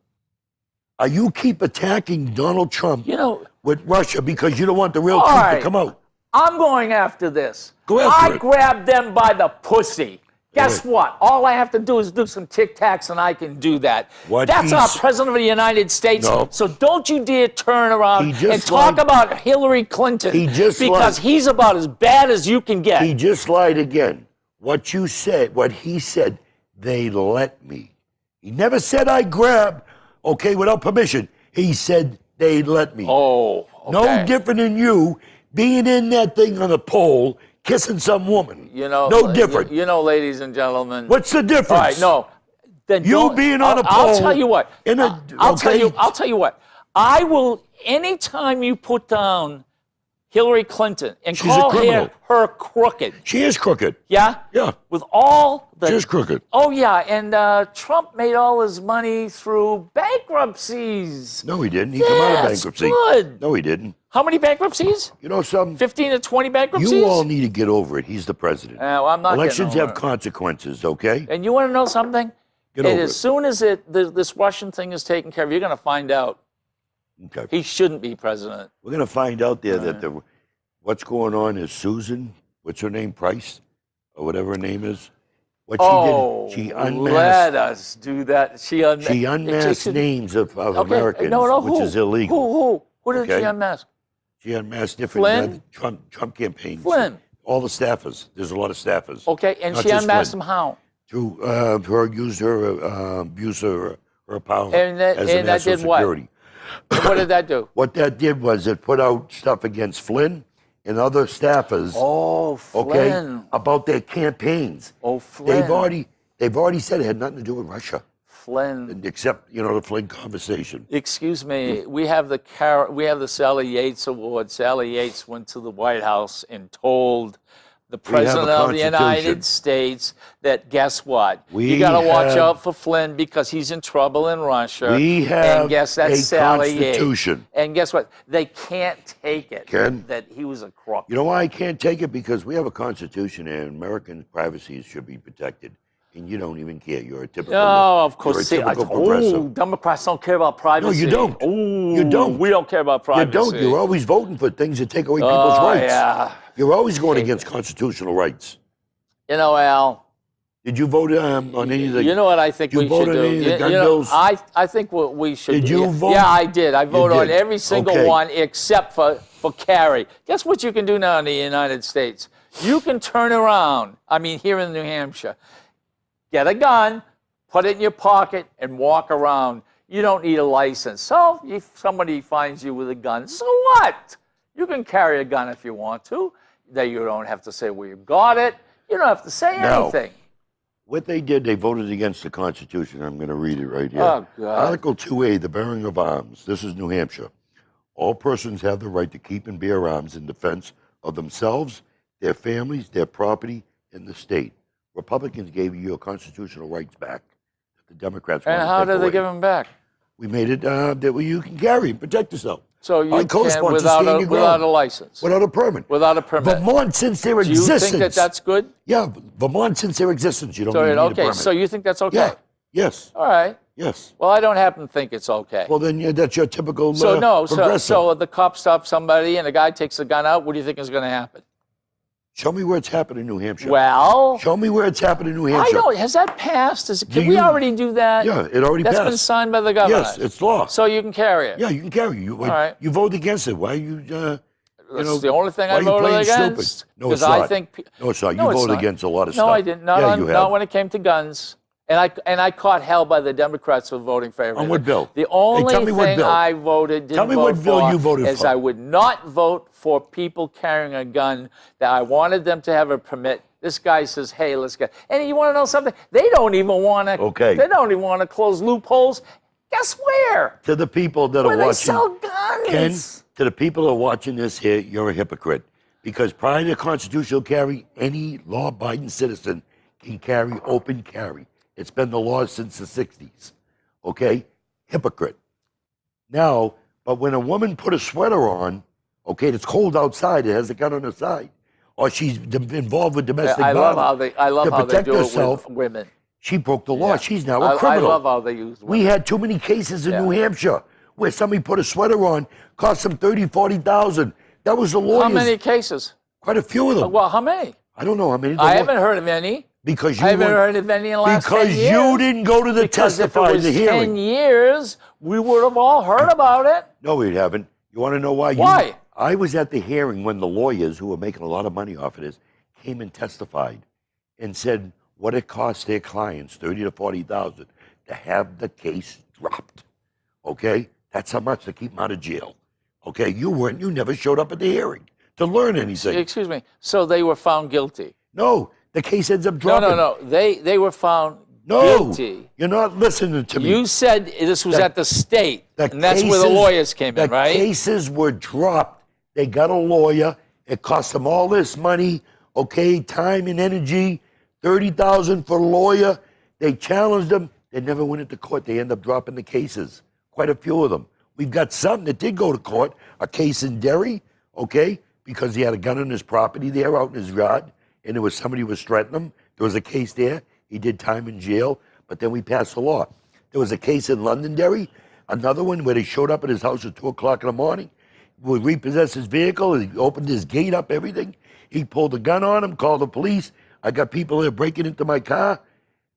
You keep attacking Donald Trump You know, with Russia because you don't want the real All truth to right. come out. I'm going after this. Go after I it. grabbed them by the pussy. Guess Right. what? All I have to do is do some Tic Tacs and I can do that. What That's our he's- president of the United States. No. So don't you dare turn around He just and talk lied. about Hillary Clinton. He just because lied. he's about as bad as you can get. He just lied again. What you said, what he said, they let me. He never said I grabbed, okay, without permission. He said they let me. Oh, okay. No different than you being in that thing on a pole, kissing some woman. You know, no different. You know, ladies and gentlemen. What's the difference? All right, no. Then You being on a I'll pole tell you what. in a- I'll tell okay. you. I'll tell you what. I will. Anytime you put down Hillary Clinton and She's a call criminal. her crooked, She is crooked. yeah, Yeah. with all the She's crooked. Oh yeah, and Trump made all his money through bankruptcies. No, he didn't. He came out of That's bankruptcy. good. No, he didn't. How many bankruptcies? You know something? 15 to 20 bankruptcies. You all need to get over it. He's the president. Well, I'm not Elections getting over have it. consequences, okay? And you want to know something? Get And over as it. soon as this Russian thing is taken care of, you're going to find out Okay. he shouldn't be president. We're going to find out there that what's going on is Susan, what's her name, Price, or whatever her name is. What Oh, she did, she unmasked. let us do that. She She unmasked names of Americans, which is illegal. Who did she Okay. unmask? She unmasked different Flynn? Trump campaigns. Flynn. All the staffers. There's a lot of staffers. Okay, and Not she just unmasked Flynn. them how? Through her use her abuse her power And that- as a and that national did what? security. And what did that do? What that did was it put out stuff against Flynn and other staffers. Oh, Okay, Flynn. about their campaigns. Oh, Flynn. They've already said it had nothing to do with Russia, Flynn. except the Flynn conversation. Excuse me. We have the Sally Yates Award. Sally Yates went to the White House and told the President of the Constitution. United States that guess what? We You got to watch have- out for Flynn because he's in trouble in Russia. We have and guess that's a Sally Constitution. Yates. And guess what? They can't take it Ken? that he was a crook. You know why I can't take it? Because we have a constitution and American privacy should be protected. And you don't even care. You're a typical. No, of course. You're a See, typical progressive. Democrats don't care about privacy. you don't. Ooh, You don't. We don't care about You privacy. don't. You're always voting for things that take away people's rights. Yeah. You're always going against constitutional rights. You know, Al. Did you vote on any of the? You know what I think you we should voted do? on any of the gun You know, bills? I think what we should Did do. you vote? Yeah, I did. I voted on did. every single Okay. one except for carry. Guess what you can do now in the United States? You can turn around. I mean, here in New Hampshire, get a gun, put it in your pocket, and walk around. You don't need a license. So if somebody finds you with a gun, so what? You can carry a gun if you want to. That you don't have to say where you got it. You don't have to say No. anything. What they did, they voted against the Constitution. I'm going to read it right here. Oh, God. Article 2A, the bearing of arms. This is New Hampshire. All persons have the right to keep and bear arms in defense of themselves, their families, their property, and the state. Republicans gave you your constitutional rights back. The Democrats And wanted to how take did they away. give them back? We made it that you can carry and protect yourself. So you I can co-sponsor without stand a, your without ground. a license, Without a permit. without a permit. Vermont, since their Do you existence. think that that's good? Yeah, Vermont, since their existence, you don't So need a okay, permit. so you think that's okay? Yeah, yes, All right. yes. Well, I don't happen to think it's okay. Well, then that's your typical so no, progressive. so the cop stops somebody and the guy takes a gun out. What do you think is going to happen? Show me where it's happened in New Hampshire. Well, Show me where it's happened in New I Hampshire. don't. Has that passed? Can Do we you- already do that? Yeah, it already That's passed. been signed by the governor. Yes, it's law. So you can carry it. Yeah, you can carry. You right. you vote against it. Why are you? That's the only thing why I are you voted playing against. stupid? No, it's I not. think. No, it's not. No, You it's voted not. against a lot of No, stuff. I didn't. Not, yeah, on, you have. not when it came to guns. And I caught hell by the Democrats for voting for everything. On what bill? The only tell me what thing bill. I voted didn't Tell me vote what bill for you voted is for. I would not vote for people carrying a gun. That I wanted them to have a permit. This guy says, "Hey, let's go." And you want to know something? They don't even want to. Okay. They don't even want to close loopholes. Guess where? To the people that Where are they watching, sell guns. Ken, to the people that are watching this here, you're a hypocrite. Because prior to constitutional carry, any law-abiding citizen can carry open carry. It's been the law since the 60s. Okay? Hypocrite. Now, but when a woman put a sweater on, okay, it's cold outside, it has a gun on the side, or she's involved with domestic I love violence how they to protect do herself, it with women. she broke the law. Yeah. She's now a I criminal. love how they use women. We had too many cases in New Hampshire where somebody put a sweater on, cost them $30,000, $40,000. That was the lawyers. How many cases? Quite a few of them. Well, how many? I don't know how many. I haven't heard of any. Because you I haven't weren't- heard of any in the last 10 because years. you didn't go to the Because if it testify in was the 10 hearing. years, we would have all heard about it. No, we haven't. You want to know why? Why? I was at the hearing when the lawyers who were making a lot of money off of this came and testified and said what it cost their clients, $30,000 to $40,000, to have the case dropped. Okay, that's how much to keep them out of jail. Okay, you never showed up at the hearing. to learn anything. Excuse me. So they were found guilty. No, the case ends up No, dropping. no, no. They were found No, guilty. you're not listening to me. You said this was at the state, The and that's where the cases- lawyers came in, The right? cases were dropped. They got a lawyer. It cost them all this money, okay, time and energy, $30,000 for a lawyer. They challenged them. They never went into court. They end up dropping the cases, quite a few of them. We've got some that did go to court, a case in Derry, okay, because he had a gun on his property there out in his yard, and there was somebody who was threatening him. There was a case there. He did time in jail, but then we passed a law. There was a case in Londonderry, another one where they showed up at his house at 2 o'clock in the morning, would repossess his vehicle. He opened his gate up, everything. He pulled a gun on him, called the police. I got people there breaking into my car.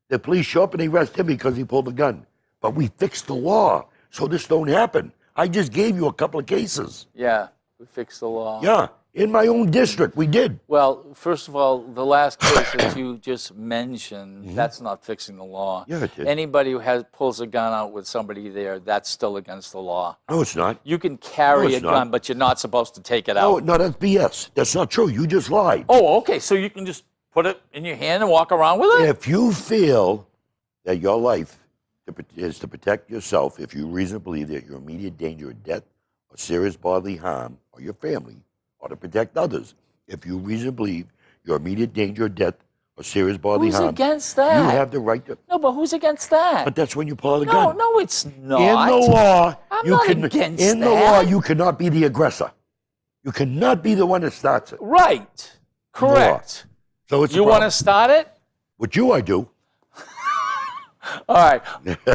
The police show up and they arrest him because he pulled a gun. But we fixed the law, so this don't happen. I just gave you a couple of cases. Yeah, we fixed the law. Yeah, in my own district, we did. Well, first of all, the last case that you just mentioned, that's not fixing the law. Yeah, it did. Anybody who pulls a gun out with somebody there, that's still against the law. No, it's not. You can carry No, a it's not. gun, but you're not supposed to take it No, out. no, that's BS. That's not true. You just lied. Oh, okay. So you can just put it in your hand and walk around with it? If you feel that your life is to protect yourself, if you reasonably believe that your immediate danger of death or serious bodily harm or your family, or to protect others, if you reasonably believe your immediate danger of death or serious bodily Who's harm, against that? you have the right to. No, but who's against that? But that's when you pull out a no, gun. no, it's not. In the law, I'm you not can. against in the that. law, you cannot be the aggressor. You cannot be the one that starts it. Right. Correct. So it's a You want to problem. start it? With you, I do. All right.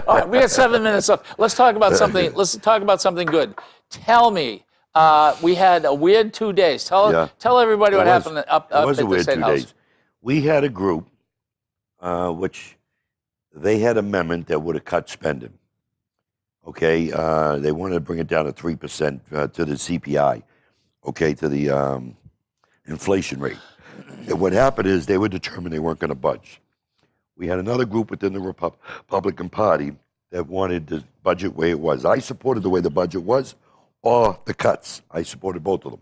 All right. We got 7 minutes left. Let's talk about something. Let's talk about something good. Tell me. We had a weird 2 days. Yeah. Tell everybody what It was- happened up It at was a the weird State 2 House. days. We had a group, which they had amendment that would have cut spending. Okay, they wanted to bring it down to 3% to the CPI. Okay, to the inflation rate. And what happened is they were determined they weren't going to budge. We had another group within the Republican Party that wanted the budget where it was. I supported the way the budget was, or the cuts. I supported both of them.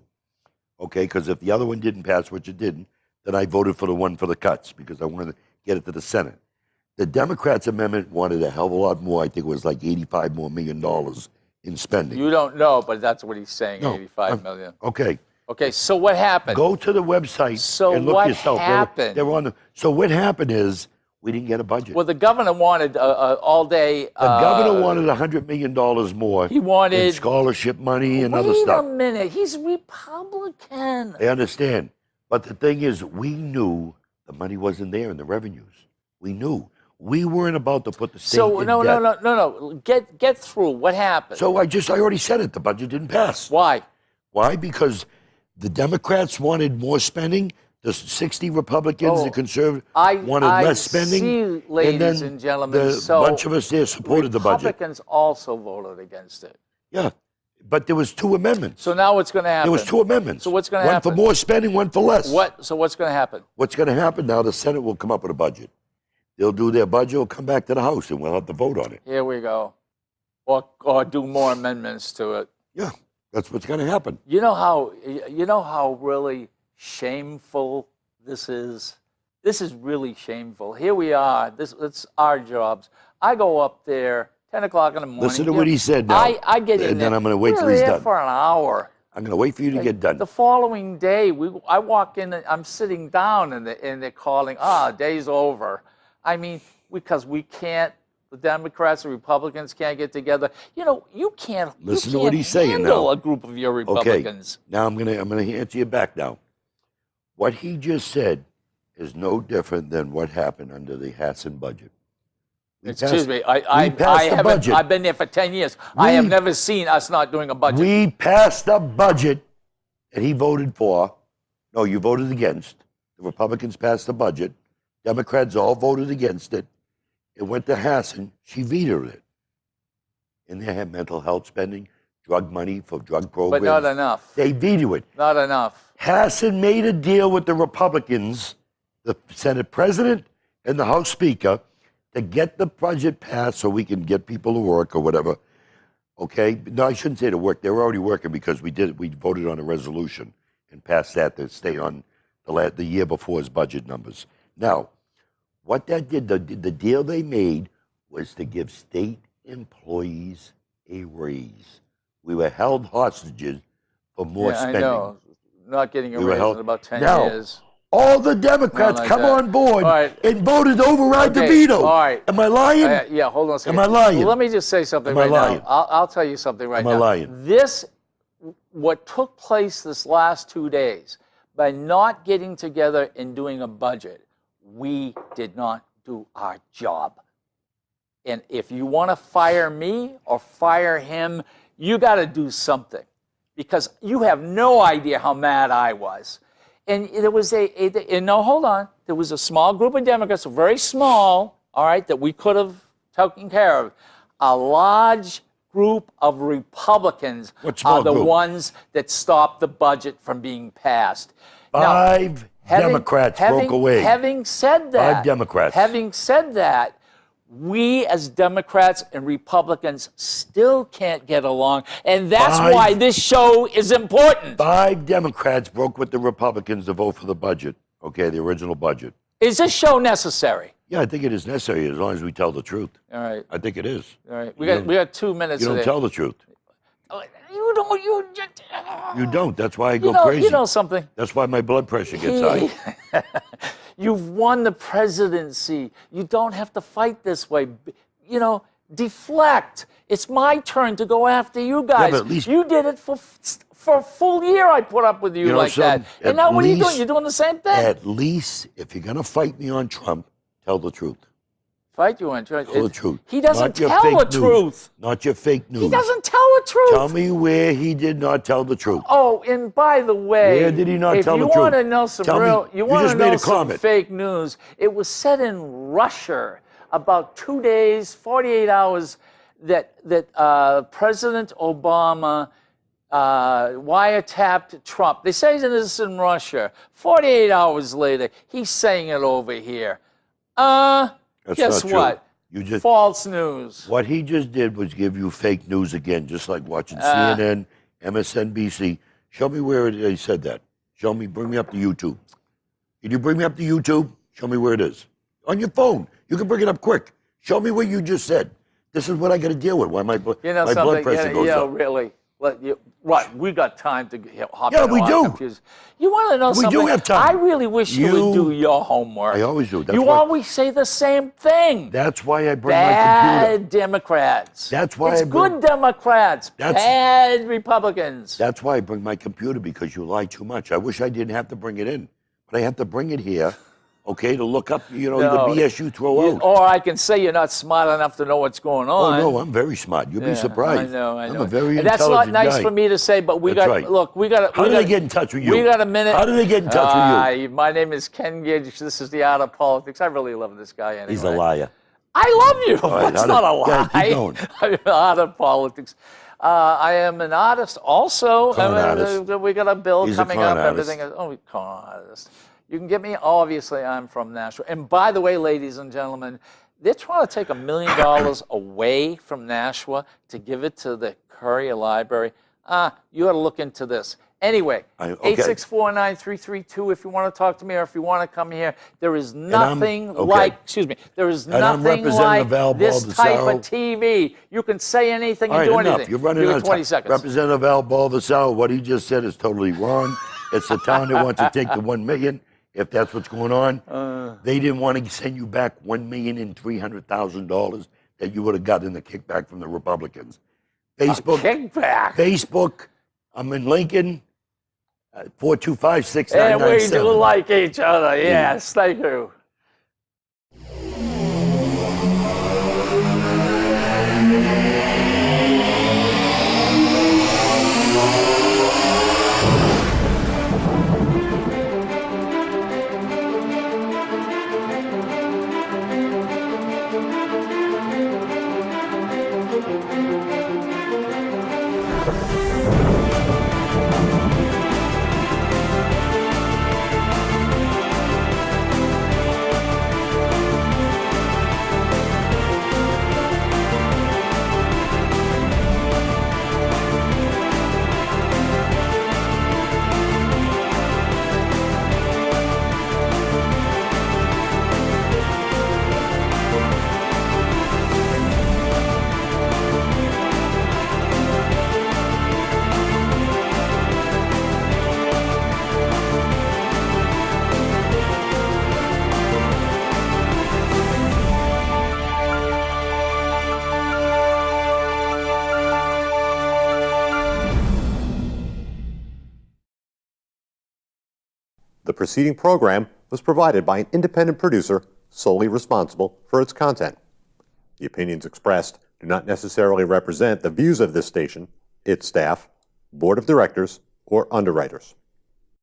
Okay, because if the other one didn't pass, which it didn't, then I voted for the one for the cuts because I wanted to get it to the Senate. The Democrats' amendment wanted a hell of a lot more. I think it was like $85 million more in spending. You don't know, but that's what he's saying. No, 85 million. Okay, Okay. So what happened? go to the website So and look what yourself. happened? They're on the, so what happened is we didn't get a budget. Well, the governor wanted all day. The governor wanted $100 million more. He wanted in scholarship money and other Wait a stuff. minute. He's Republican. I understand. But the thing is, we knew the money wasn't there in the revenues. We knew. We weren't about to put the state So in no, debt. no, no, no, no. Get through. What happened? So I already said it. The budget didn't pass. Why? Why? Because the Democrats wanted more spending. The 60 Republicans, Oh, the conservatives, I wanted less spending. See, ladies then and gentlemen. the So bunch of us there supported the budget. Republicans also voted against it. Yeah, but there was 2 amendments. So now what's going to happen? There was 2 amendments. So what's gonna One happen? for more spending, one for less. So what's going to happen? What's going to happen now? The Senate will come up with a budget. They'll do their budget. We'll come back to the House, and we'll have to vote on it. Here we go. Or do more amendments to it. Yeah, that's what's going to happen. You know how really shameful this is. This is really shameful. Here we are. It's our jobs. I go up there 10 o'clock in the morning. Listen to what he said now. I get in And there. then I'm gonna wait till We're he's there done. for an hour. I'm going to wait for you to get done. The following day, I walk in, and I'm sitting down, and they're calling, day's over. I mean, because we can't, the Democrats and Republicans can't get together. You know, you can't Listen to what he's saying handle now. a group of your Okay, Republicans. now I'm gonna answer you back now. What he just said is no different than what happened under the Hassan budget. Excuse me, passed I the haven't. budget. I've been there for 10 years. I have We- never seen us not doing a budget. We passed a budget that he voted for. No, you voted against. The Republicans passed the budget. Democrats all voted against it. It went to Hassan. She vetoed it. And they had mental health spending, drug money for drug programs. but not enough. They vetoed it. Not enough. Hassan made a deal with the Republicans, the Senate President and the House Speaker, to get the budget passed so we can get people to work or whatever. Okay? No, I shouldn't say to work. They were already working because we voted on a resolution and pass that to stay on the year before's budget numbers. Now, what that did, the deal they made was to give state employees a raise. We were held hostages for more spending. I know. Not getting a We were raise held- in about 10 Now, years. All the Democrats like come that. on board All right. and voted to override the Okay, veto. all right. Am I lying? Yeah, hold on a second. Am I lying? Well, let me just say something Am I right lying? now. I'll tell you something right Am I now. lying? What took place this last 2 days, by not getting together and doing a budget, we did not do our job. And if you want to fire me or fire him, you got to do something, because you have no idea how mad I was. And there was no, hold on. There was a small group of Democrats, very small, all right, that we could have taken care of. A large group of Republicans What small are the group? ones that stopped the budget from being passed. Five Democrats broke away. Having said that, Five Democrats. Having said that, we as Democrats and Republicans still can't get along, and that's Five- why this show is important. 5 Democrats broke with the Republicans to vote for the budget. Okay, the original budget. Is this show necessary? Yeah, I think it is necessary as long as we tell the truth. All right, I think it is. all right. You We got 2 minutes. You don't today. tell the truth. You don't. You just. You don't. That's why I go You know. crazy. You know something. That's why my blood pressure gets high. You've won the presidency. You don't have to fight this way. You know, deflect. It's my turn to go after you guys. but at least- you did it for a full year. I put up with you, You know like that. something? And At now what are you doing? least- You're doing the same thing. At least, if you're going to fight me on Trump, tell the truth. Fight you on Trump. Tell the truth. He doesn't Not your tell fake the news. truth. Not your fake news. He doesn't tell the truth. Tell me where he did not tell the truth. Oh, and by the way, Where did he not tell the if you want truth? to know some Tell me. real, You want just to made know a some comment. fake news, it was said in Russia about 2 days, 48 hours, that President Obama wiretapped Trump. They say this in Russia. 48 hours later, he's saying it over here. That's Guess not true. what? You just False news. What he just did was give you fake news again, just like watching Ah. CNN, MSNBC. Show me where they said that. Show me, bring me up to YouTube. Can you bring me up to YouTube? Show me where it is. On your phone. You can bring it up quick. Show me what you just said. This is what I got to deal with. Why my blood pressure goes up. Really. What? We got time to hop Yeah, in we on do. computers. You want to know We do something? have time. I really wish you would do your homework. I always do. That's You why- always say the same thing. That's why I bring my computer. Bad Democrats. That's why it's I bring- good Democrats. That's- Bad Republicans. That's why I bring my computer, because you lie too much. I wish I didn't have to bring it in, but I have to bring it here, okay, to look up, No. the BS you throw out. Or I can say you're not smart enough to know what's going Oh, on. no, I'm very smart. You'll be surprised. I know. I'm a very and that's intelligent not nice guy. for me to say, but we That's got right. look. We got. How did they get in touch with you? We got a minute. How did they get in touch with you? My name is Ken Gage. This is the Art of Politics. I really love this guy. Anyway. He's a liar. I love you. right, That's how not did- a lie. yeah, keep going. I'm Art of Politics. I am an artist also. Con artist. We got a bill He's a coming con up. artist. Everything is. Oh, con artist. You can get me. Obviously, I'm from Nashua. And by the way, ladies and gentlemen, they're trying to take $1 million away from Nashua to give it to the Currier Library. You ought to look into this. Anyway, okay. 864-9332 if you want to talk to me or if you want to come here. There is nothing okay. like, there is And I'm nothing Representative like Al this type Baldessaro. of TV. You can say anything All and right, do enough. anything. You're running You out got of 20 time. seconds. Representative Al Baldessaro, what he just said is totally wrong. It's the town that wants to take the $1 million, if that's what's going on. They didn't want to send you back $1,300,000 that you would have got in the kickback from the Republicans. Kickback. Facebook, I'm in Lincoln, And we 425-6997. do like each other. Yes, thank you. The preceding program was provided by an independent producer solely responsible for its content. The opinions expressed do not necessarily represent the views of this station, its staff, board of directors, or underwriters.